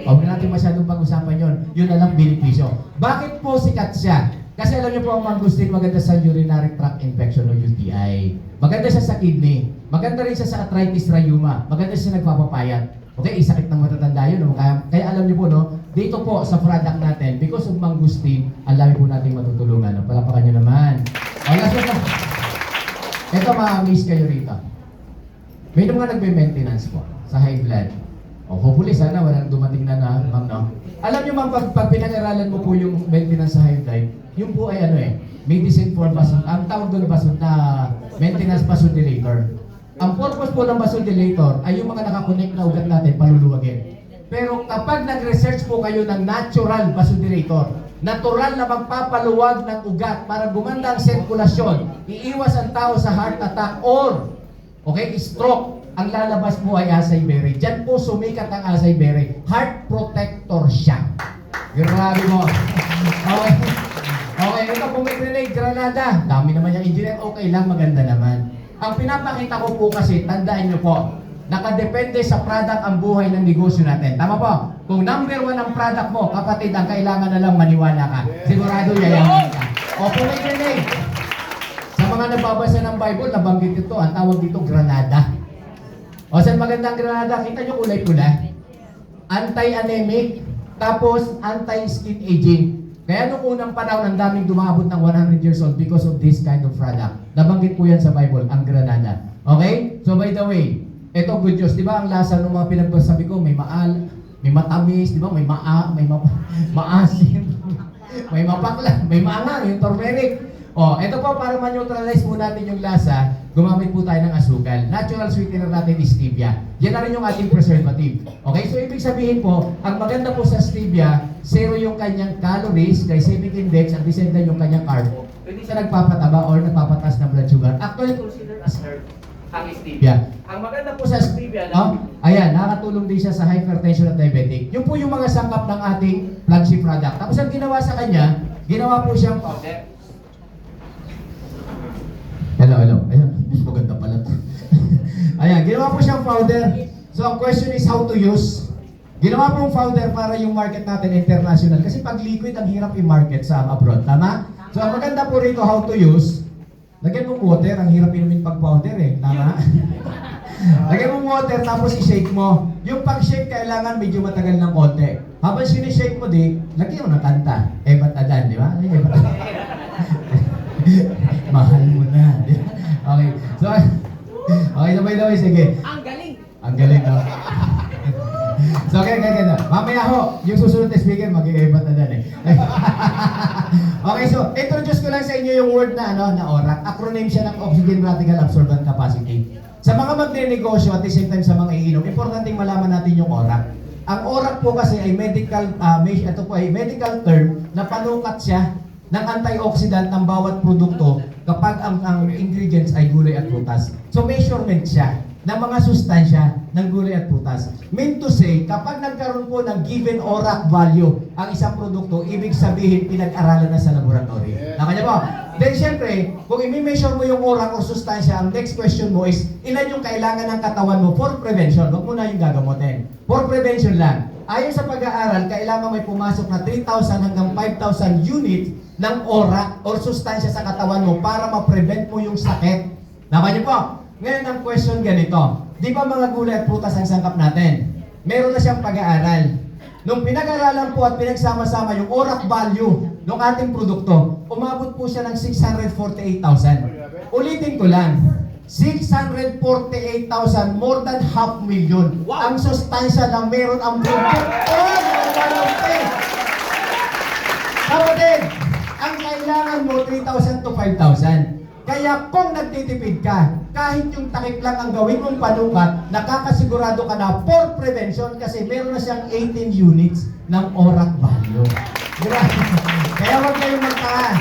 Huwag na natin masyadong pag-usapan yun. Yun na lang benepisyo. Bakit po sikat siya? Kasi alam niyo po ang mangustin maganda sa urinary tract infection o UTI. Maganda siya sa kidney. Maganda rin siya sa arthritis rheuma. Maganda siya sa nagpapapayat. Okay, sakit ng matatanda yun. No? Kaya alam niyo po, no, dito po sa product natin, because of mangustin, ang dami po nating matutulungan. No? Palapakan niyo naman. O, last na. Ito, ma-amaze kayo rito. May mga nagbe-maintenance po sa high blood. O, hopefully, sana walang dumating na ma'am, no? Alam niyo, ma'am, pag pinag-aralan mo po yung maintenance sa high blood, yung po ay medicine for ang tawag doon maintenance vasodilator. Ang purpose po ng vasodilator ay yung mga nakakonect na ugat natin paluluwagin. Pero kapag nag-research po kayo ng natural vasodilator, natural na magpapaluwag ng ugat para gumanda ang sirkulasyon, iiwas ang tao sa heart attack or stroke. Ang lalabas mo ay acai berry. Diyan po sumikat ang acai berry. Heart protector siya. Grabe mo. Okay, ito pomegranate, granada. Dami naman yung engineer. Okay lang, maganda naman. Ang pinapakita ko po kasi, tandaan nyo po, nakadepende sa product ang buhay ng negosyo natin. Tama po? Kung number 1 ang product mo, kapatid, ang kailangan na lang maniwala ka. Sigurado yayaman ka. O pomegranate. Sa mga nababasa ng Bible, nabanggit ito, ang tawag dito granada. O saan magandang granada? Kita nyo kulay pula. Anti-anemic, tapos anti-skin aging. Kaya nung unang panahon, ang daming dumaabot ng 100 years old because of this kind of product. Nabanggit po yan sa Bible, ang granada. Okay? So by the way, ito good news. Di ba ang lasa ng mga pinagsasabi ko, may may matamis, di ba? May maasim, may mapakla, may maangang, yung turmeric. Ito po para ma-neutralize po natin yung lasa, gumamit po tayo ng asukal. Natural sweetener natin is stevia. Yan na rin yung ating preservative. Okay, so ibig sabihin po, ang maganda po sa stevia, 0 yung kanyang calories, glycemic index, at the same time yung kanyang carbo. Hindi siya nagpapataba or nagpapataas ng blood sugar. Actually, considered as herb ang stevia. Ang maganda po sa stevia, no? Ayan, nakakatulong din siya sa hypertension at diabetic. Yun po yung mga sangkap ng ating flagship product. Tapos ang ginawa sa kanya, ginawa po siyang powder. Hello. Ayan, mas maganda pala to. Ayan, ginawa po siyang powder. So, ang question is how to use. Ginawa pong powder para yung market natin international. Kasi pag liquid, ang hirap i-market sa abroad. Tama? So, ang maganda po rito how to use. Lagyan mo water, ang hirap inumin pag powder eh. Tama? Lagyan mo water, tapos i-shake mo. Yung pag-shake, kailangan medyo matagal ng konti. Habang sinishake mo lagyan mo ng kanta. Ba't adan, di ba? Ba't adan? Mahal mo na. Okay. So, sabay-sabay, sige. Ang galing, no? So, okay. Mamaya ho, yung susunod na speaker, mag-i-ebat na dan eh. Okay, so, introduce ko lang sa inyo yung word na, na ORAC. Acronym siya ng Oxygen Radical Absorbent Capacity. Sa mga magne-negosyo at the same time sa mga iinom, importanteng malaman natin yung ORAC. Ang ORAC po kasi ay medical term na panukat siya ng antioxidant ng bawat produkto kapag ang ingredients ay gulay at prutas. So measurement siya ng mga sustansya ng gulay at prutas. Meant to say, kapag nagkaroon po ng given ORAC value ang isang produkto, ibig sabihin pinag-aralan na sa laboratory. Nakanya po? Then syempre, kung i-measure mo yung ORAC o sustansya, ang next question mo is, ilan yung kailangan ng katawan mo for prevention? Huwag mo na yung gagamotin. For prevention lang. Ayon sa pag-aaral, kailangan may pumasok na 3,000 hanggang 5,000 units ng ORAC or sustansya sa katawan mo para ma-prevent mo yung sakit. Nakanya po? Ngayon ang question ganito, di ba mga gulay at prutas ang sangkap natin? Meron na siyang pag-aaral. Nung pinag-aralan po at pinagsama-sama yung ORAC value ng ating produkto, umabot po siya ng 648,000. Ulitin ko lang, 648,000, more than 500,000. Wow. Ang sustansya na meron ang produkto. Kapatid, ang kailangan mo 3,000 to 5,000. Kaya kung nagtitipid ka, kahit yung takip lang ang gawin mong panukat, nakakasigurado ka na for prevention kasi meron na siyang 18 units ng ORAC value. Grabe. Kaya wag kayong magtaas.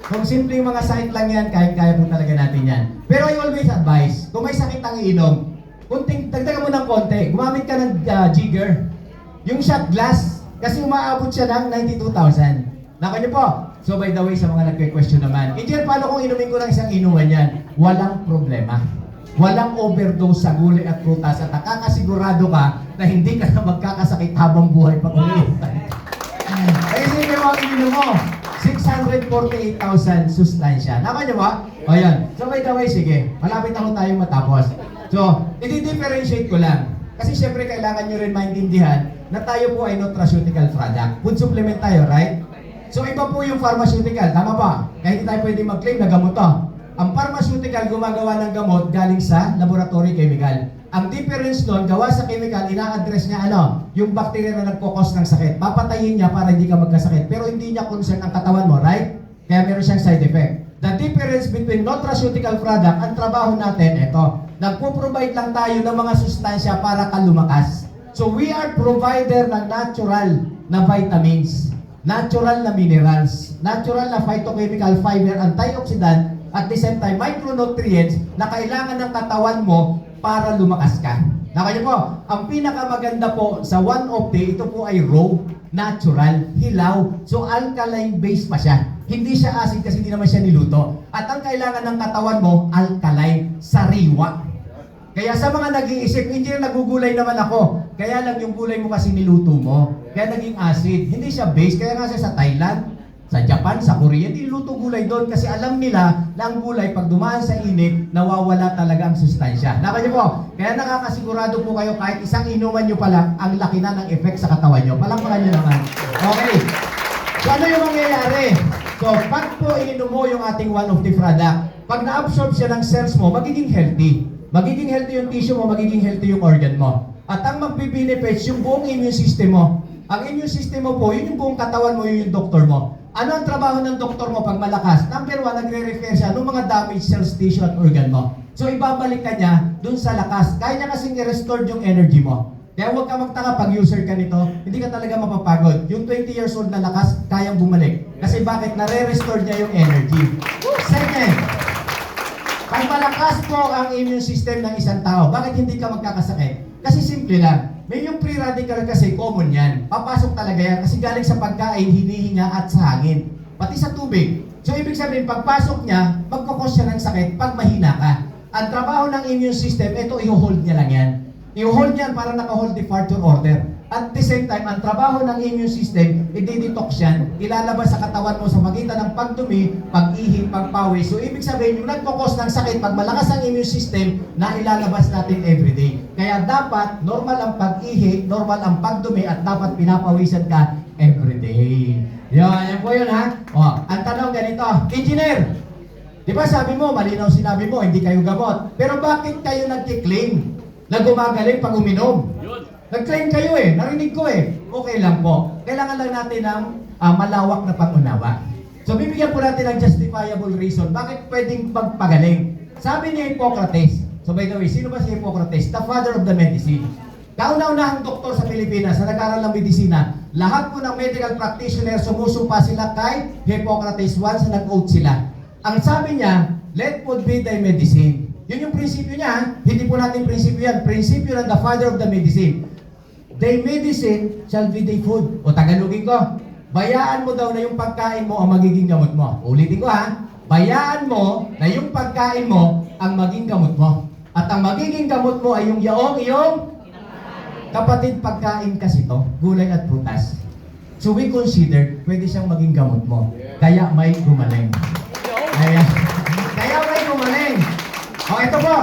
Kung simple yung mga sakit lang yan, kaya po talaga natin yan. Pero I always advise, kung may sakit ang iinom, dagdagan mo ng konti, gumamit ka ng jigger. Yung shot glass, kasi umaabot siya ng 92,000. Naka niyo po. So by the way, sa mga nagke-question naman, Engineer, paano kung inumin ko ng isang inuman yan? Walang problema. Walang overdose sa gulay at prutas at nakakasigurado ka na hindi ka na magkakasakit habang buhay pag umiinom. Eh, sige mo ang inumin mo. 648,000 sustansya. Naka niyo ba? O yan. So by the way, sige. Malapit na ho tayong matapos. So, i-differentiate ko lang. Kasi syempre kailangan nyo rin maintindihan na tayo po ay nutraceutical product. Food supplement tayo, right? So iba po yung pharmaceutical, tama ba? Kaya hindi tayo pwede mag-claim na gamot to. Ang pharmaceutical gumagawa ng gamot galing sa laboratory chemical. Ang difference doon, gawa sa chemical, ina-address niya yung bacteria na nagkukos ng sakit. Papatayin niya para hindi ka magkasakit. Pero hindi niya concern ang katawan mo, right? Kaya meron siyang side effect. The difference between nutraceutical product, ang trabaho natin, ito. Nagpo-provide lang tayo ng mga sustansya para ka lumakas. So we are provider ng natural na vitamins. natural na minerals, natural na phytochemical fiber, antioxidant, at the same time, micronutrients na kailangan ng katawan mo para lumakas ka. Nakaya po, ang pinakamaganda po sa one of the, ito po ay raw, natural, hilaw. So alkaline base pa siya. Hindi siya acid kasi hindi naman siya niluto. At ang kailangan ng katawan mo, alkaline, sariwa. Kaya sa mga nag-iisip, hindi na nagugulay naman ako. Kaya lang yung gulay mo kasi niluto mo. Kaya naging acid. Hindi siya base. Kaya nga siya sa Thailand, sa Japan, sa Korea, hindi luto gulay doon. Kasi alam nila na ang gulay, pag dumaan sa init, nawawala talaga ang sustansya. Nakanya po. Kaya nakakasigurado po kayo, kahit isang inuman nyo pa lang, ang laki na ng effect sa katawan nyo. Palakpakan nyo naman. Okay. So ano yung mangyayari? So pag po ininom mo yung ating one of the product, pag na-absorb siya ng cells mo, magiging healthy. Magiging healthy yung tissue mo, magiging healthy yung organ mo. At ang magbe-benefits yung buong immune system mo. Ang immune system mo po, yun yung buong katawan mo, yun yung doktor mo. Ano ang trabaho ng doktor mo pag malakas? Number one, nagre-refer siya ng mga damaged cells, tissue at organ mo. So ibabalik ka niya dun sa lakas. Kaya niya kasing i-restore yung energy mo. Kaya huwag ka magtaka pag user ka nito, hindi ka talaga mapapagod. Yung 20 years old na lakas, kayang bumalik. Kasi bakit? Nare-restore niya yung energy. Second, pag malakas po ang immune system ng isang tao, bakit hindi ka magkakasakit? Kasi simple lang. May yung free radical kasi common yan. Papasok talaga yan kasi galing sa pagkain, hinihinga at sa hangin. Pati sa tubig. So ibig sabihin, pagpasok niya, magkukos siya ng sakit pag mahina ka. Ang trabaho ng immune system, ito i-hold niya lang yan. I-hold niyan para naka-hold departure order. At the same time, ang trabaho ng immune system, i-detox yan, ilalabas sa katawan mo sa magitan ng pagdumi, pag-ihi, pagpawis. So, ibig sabihin, yung nagkukos ng sakit, pag malakas ang immune system, na ilalabas natin everyday. Kaya dapat, normal ang pag-ihi, normal ang pagdumi, at dapat pinapawisan ka everyday. Yan po yun ha. O, ang tanong ganito, Engineer, di ba sabi mo, malinaw sinabi mo, hindi kayo gamot. Pero bakit kayo nagkiklaim na gumagaling pag uminom? Nag-claim kayo narinig ko Okay lang po. Kailangan lang natin ng malawak na pangunawa. So bibigyan po natin ng justifiable reason bakit pwedeng magpagaling. Sabi ni Hippocrates, so by the way, sino ba si Hippocrates? The father of the medicine. Kauna-unahang doktor sa Pilipinas na nag-aral ng medisina. Lahat po ng medical practitioner sumusumpa sila kay Hippocrates once na nag-oath sila. Ang sabi niya, let food be thy medicine. Yun yung prinsipyo niya. Hindi po natin prinsipyo yan. Prinsipyo ng the father of the medicine. Thy medicine shall be thy food. O Tagalogin ko, bayaan mo daw na yung pagkain mo ang magiging gamot mo. Ulitin ko ha, bayaan mo na yung pagkain mo ang maging gamot mo. At ang magiging gamot mo ay yung iyong kapatid pagkain kasi to, gulay at prutas. So we consider, pwede siyang maging gamot mo. Kaya may gumaling. Kaya may gumaling. O ito po,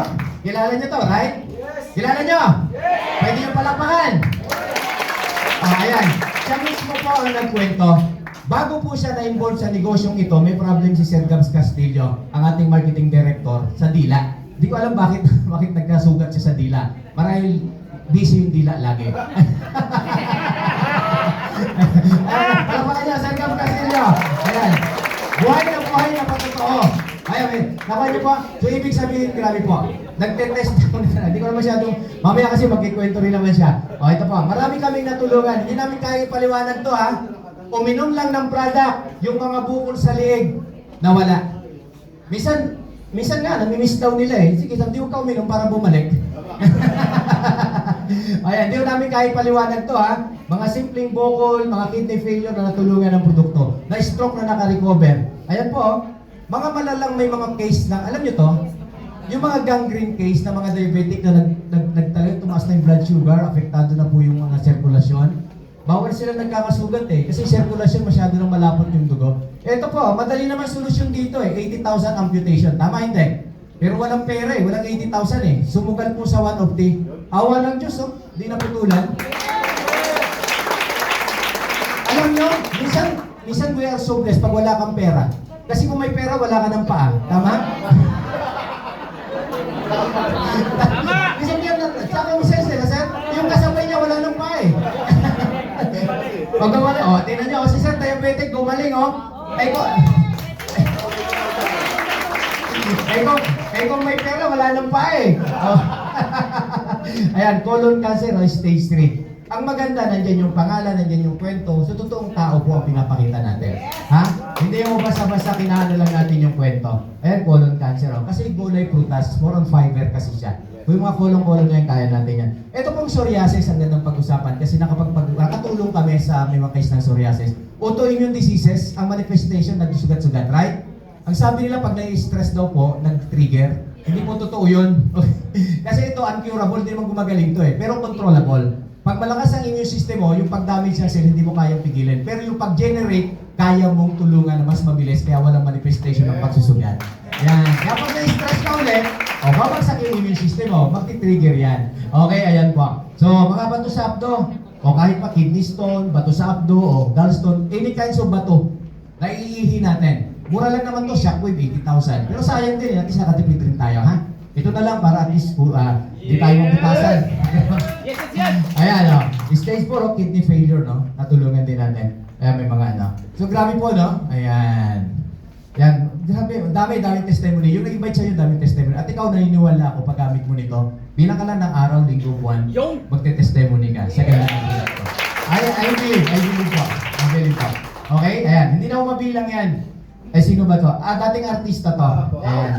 kilala niyo to, right? Kilala niyo? Pwede niyo palakpakan. Ayan. Siya mismo po ang nagkwento. Bago po siya na-involve sa negosyong ito, may problem si Sir Gabs Castillo, ang ating marketing director, sa dila. Hindi ko alam bakit nagkasugat siya sa dila. Marahil busy yung dila lagi. Palakpakan niyo, Sir Gabs Castillo. Ayan. Buhay na patotoo. Ayan, nakuha niyo po. So, ibig sabihin, grabe po. Nagtetest ako na. Hindi ko naman masyadong, mamaya kasi magkikwento rin naman siya. O, ito po. Marami kaming natulungan. Hindi namin kaya ipaliwanag to, ha. Uminom lang ng product, yung mga bukol sa liig, nawala. Minsan nga, namimiss daw nila Sige, sabi ko ka uminom para bumalik. Ayan, hindi ko namin kaya ipaliwanag to, ha. Mga simpleng bukol, mga kidney failure na natulungan ng produkto. Na-stroke na naka-recover. Ayan po, mga malalang may mga case na, alam nyo to, yung mga gangrene case na mga diabetic na nagtalaga, tumaas na yung blood sugar, apektado na po yung mga sirkulasyon. Bawal sila nagkakasugat kasi sirkulasyon masyado nang malapot yung dugo. Ito po, madali naman solusyon dito 80,000 amputation. Tama hindi? Pero walang pera walang 80,000 Sumugal po sa one of the, awa ng Diyos di naputulan. Alam nyo, minsan we are so blessed pag wala kang pera. Kasi kung may pera, wala ka ng paa. Tama? Tama! Isang yan, sa akong sense sir, yung kasabay niya, wala ng paa Pag gumaling, tingnan niyo, si sir, diabetic, gumaling, kung may pera, wala ng paa Ayan, colon cancer, stage 3. Ang maganda, nandyan yung pangalan, nandyan yung kwento. So, totoong tao po ang pinapakita natin. Ha? Hindi yung basta-basta kinahalo lang natin yung kwento. Ayan, colon cancer. Oh. Kasi gulay prutas, more on fiber kasi siya. Kung yung mga kolong-kolong na yan, kaya natin yan. Ito pong psoriasis, ang gandang pag-usapan kasi nakatulong kami sa may mga case ng psoriasis. Autoimmune diseases, ang manifestation, nagsusugat-sugat, right? Ang sabi nila, pag nai-stress daw po, nag-trigger. Hindi po totoo yun. Kasi ito, uncurable, hindi naman gumagaling to eh. Pero controllable. Pag malakas ang immune system mo, yung pag-damage ng cell, hindi mo kayang pigilin. Pero yung pag-generate, kaya mong tulungan na mas mabilis, kaya walang manifestation ng pagsusugat. Yan. Kaya pag na-stress ka ulit, babagsak yung immune system mo, magti-trigger yan. Okay, ayan po. So, mga bato sa abdo, o kahit pa kidney stone, bato sa abdo, o gallstone, any kinds of bato, na iihi natin. Mura lang naman to, shockwave, 80,000. Pero sayang din, at least nakatipid rin tayo, ha? Ito na lang para at least hindi tayo maputasan.
Yes.
Ayan, no? Stage 4, kidney failure, no? Natulungan din natin. Ayan, may mga ano. So, grabe po, no? Ayan. Yan, grabe, daming testimony. Yung nag-invite sa'yo, daming testimony. At ikaw, naniniwala ako paggamit mo nito. Bilang ka lang ng araw, linggo, buwan, magte-testimony ka. Sa ganda ng bilang ko. I believe po. I believe po. Okay, ayan. Hindi na ako mabilang yan. Eh, sino ba to? Dating artista to. Ayan.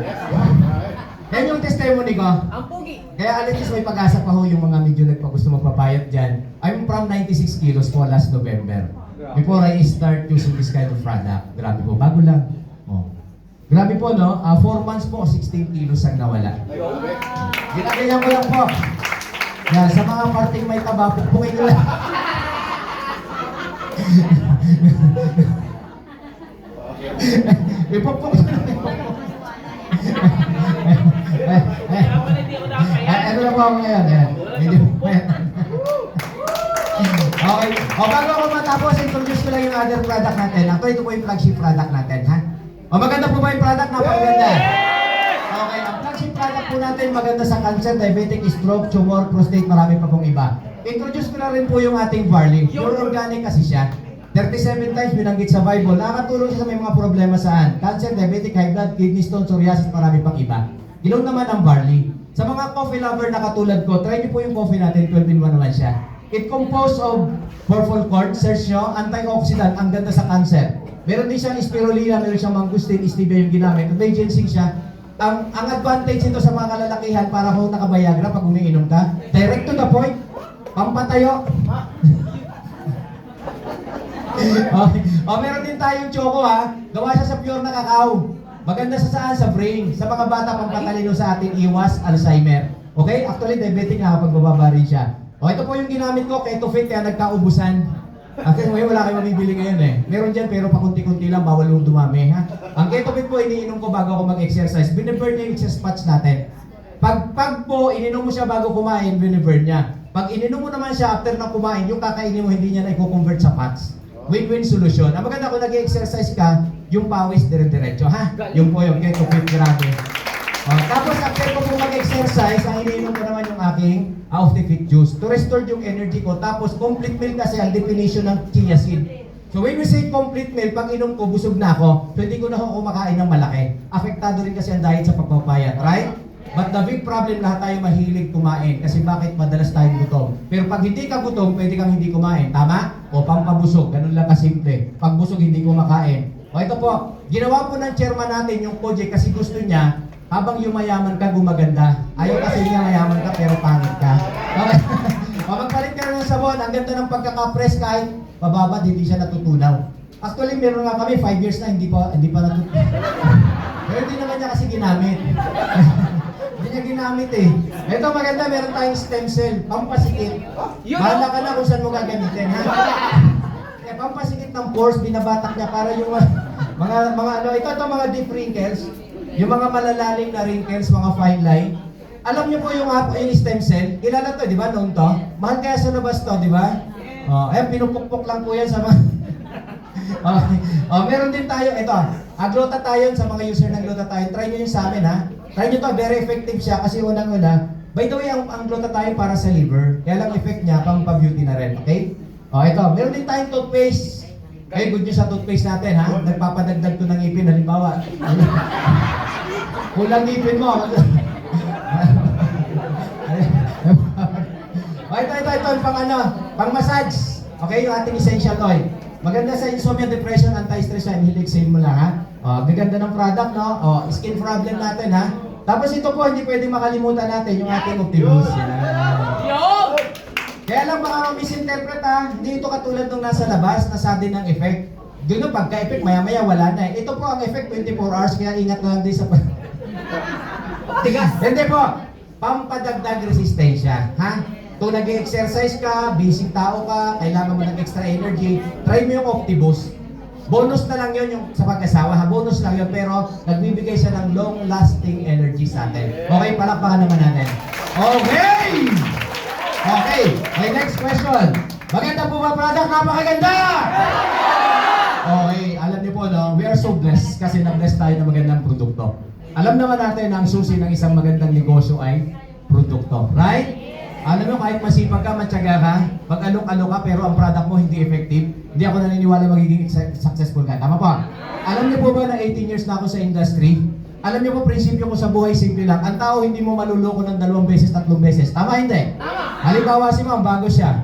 Yan yung testimony ko.
Ang pugi.
Kaya at least may pag-asa pa ho yung mga medyo nagpagusto magpapayat dyan. I'm from 96 kilos po last November. Before I start using this kind of product. Grabe po, bago lang. Oh. Grabe po, no? 4 months po, 16 kilos ang nawala. Ginagayan ko lang po. Yan, sa mga parting may taba, pupungin ko lang. Ipupung ko lang. Ano na po ako ngayon? Hindi po okay. O bago ako matapos, introduce ko lang yung other product natin. Ito po yung flagship product natin, ha? O maganda po ba yung product? Napakaganda. Okay, ang flagship product po natin maganda sa cancer, diabetic, stroke, tumor, prostate, marami pa pong iba. Introduce ko na rin po yung ating barley. Pure organic kasi siya. 37 times binanggit sa Bible. Nakakatulong siya sa may mga problema saan? Cancer, diabetic, high blood, kidney stone, psoriasis, marami pang iba. Ilaw naman ang barley. Sa mga coffee lover na katulad ko, try niyo po yung coffee natin, 12-in-1 naman siya. It composed of purple corn, search nyo, antioxidant, ang ganda sa cancer. Meron din siyang spirulina, meron siyang mangustin, stevia yung ginamit. May ginseng siya. Ang advantage nito sa mga kalalakihan para kung nakabayagra pag umiinom ka, direct to the point, pampatayo. Okay. Meron din tayong choco ha. Gawa siya sa pure na cacao. Maganda sa saan? Sa brain. Sa mga bata pampatalino sa ating iwas Alzheimer. Okay? Actually, diabetic na kapag bababa rin siya. Ito po yung ginamit ko, Keto Fit, kaya nagkaubusan. Kasi ngayon wala kayong mabibili ngayon eh. Meron dyan pero pakunti-kunti lang, bawal yung dumami ha. Ang Keto Fit po, iniinom ko bago ako mag-exercise. Biniburn niya yung excess fats natin. Pag po, ininom mo siya bago kumain, biniburn niya. Pag ininom mo naman siya after na kumain, yung kakainin mo hindi niya na i-convert sa fats. Win-win solution. Ang maganda kung nag-exercise ka, yung pawis dire-diretso, ha? Yung po yung Keto Fit, grabe. Tapos after ko po mag-exercise, ang iniinom ko naman yung aking Fit juice to restore yung energy ko. Tapos complete meal kasi ang definition ng chia seed. So when we say complete meal, pag inom ko, busog na ako. So hindi ko na ako kumakain ng malaki. Apektado rin kasi ang diet sa pagpapayat, right? But the big problem, lahat tayo mahilig kumain. Kasi bakit madalas tayong gutom? Pero pag hindi ka gutom, pwede kang hindi kumain. Tama? O pampabusog. Ganun lang kasimple. Pag busog, hindi kumakain. Ito po. Ginawa po ng chairman natin yung project kasi gusto niya, habang yumayaman ka, gumaganda. Ayaw kasi niya mayaman ka, pero pangit ka. Okay? Magpalit ka ng sabon. Ang ganda ng pagkaka-press kahit mababad, hindi siya natutunaw. Actually, meron nga kami, 5 years na, hindi pa natutunaw. Pero hindi naman niya kasi ginamit. Hindi niya ginamit eh. Ito maganda, meron tayong stem cell, pampasikip. Bahala ka na kung saan mo gagamitin, ha? Kaya pampasikip ng pores, binabatak niya para yung mga ito mga deep wrinkles, yung mga malalalim na wrinkles, mga fine line. Alam niyo po yung stem cell, kilala to, di ba, noon to? Mahal kaya sa labas to, di ba? Pinupukpok lang po yan sa mga... Okay. Meron din tayo, ito, glutathione sa mga user ng glutathione. Try nyo yung sa amin, ha? Try nyo to, very effective siya kasi unang-una, by the way, ang glutathione para sa liver, kaya lang effect niya, pang pa-beauty na rin, okay? Ito, meron din tayong toothpaste. Good news sa toothpaste natin, ha? Nagpapadagdag to ng ngipin, halimbawa. Kulang ngipin mo. Ito, pang Pang-massage. Okay, yung ating essential oil. Maganda sa insomnia, depression, anti-stress yan. Exhale mo lang, ha? Gaganda ng product, no? Skin problem natin, ha? Tapos ito po, hindi pwede makalimutan natin yung ating Optimus. Yan. Kaya lang baka misinterpret, ha? Hindi ito katulad nung nasa labas, nasabi ng effect. Doon pagka-effect, maya-maya wala na. Ito po ang effect 24 hours, kaya ingat lang din sa... Tigas. Hindi po. Pampadagdag resistensya, ha? Kung nag-exercise ka, busy tao ka, kailangan mo ng extra energy, try mo yung Optibus. Bonus na lang yun yung sa pag-asawa, ha? Bonus lang yun, pero nagbibigay siya ng long-lasting energy sa atin. Okay, palakpakan naman natin. Okay! Okay, my next question. Maganda po ba product? Napakaganda! Okay, alam niyo po, no? We are so blessed kasi na-bless tayo ng magandang produkto. Alam naman natin na ang susi ng isang magandang negosyo ay produkto, right? Alam mo, kahit masipag ka, matyaga ka, pag-alok-alok ka, pero ang product mo hindi effective, hindi ako naniniwala magiging successful ka. Tama po? Alam niyo po ba na 18 years na ako sa industry? Alam niyo po, prinsipyo ko sa buhay, simple lang. Ang tao hindi mo maluloko ng 2 beses, 3 beses. Tama, hindi? Tama! Halimbawa si ma'am, bago siya.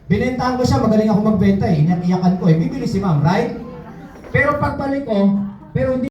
Binentahan ko siya, magaling ako magbenta eh. Iyak-iyakan ko eh. Bibili si ma'am, right? Pero pagbalik ko, pero hindi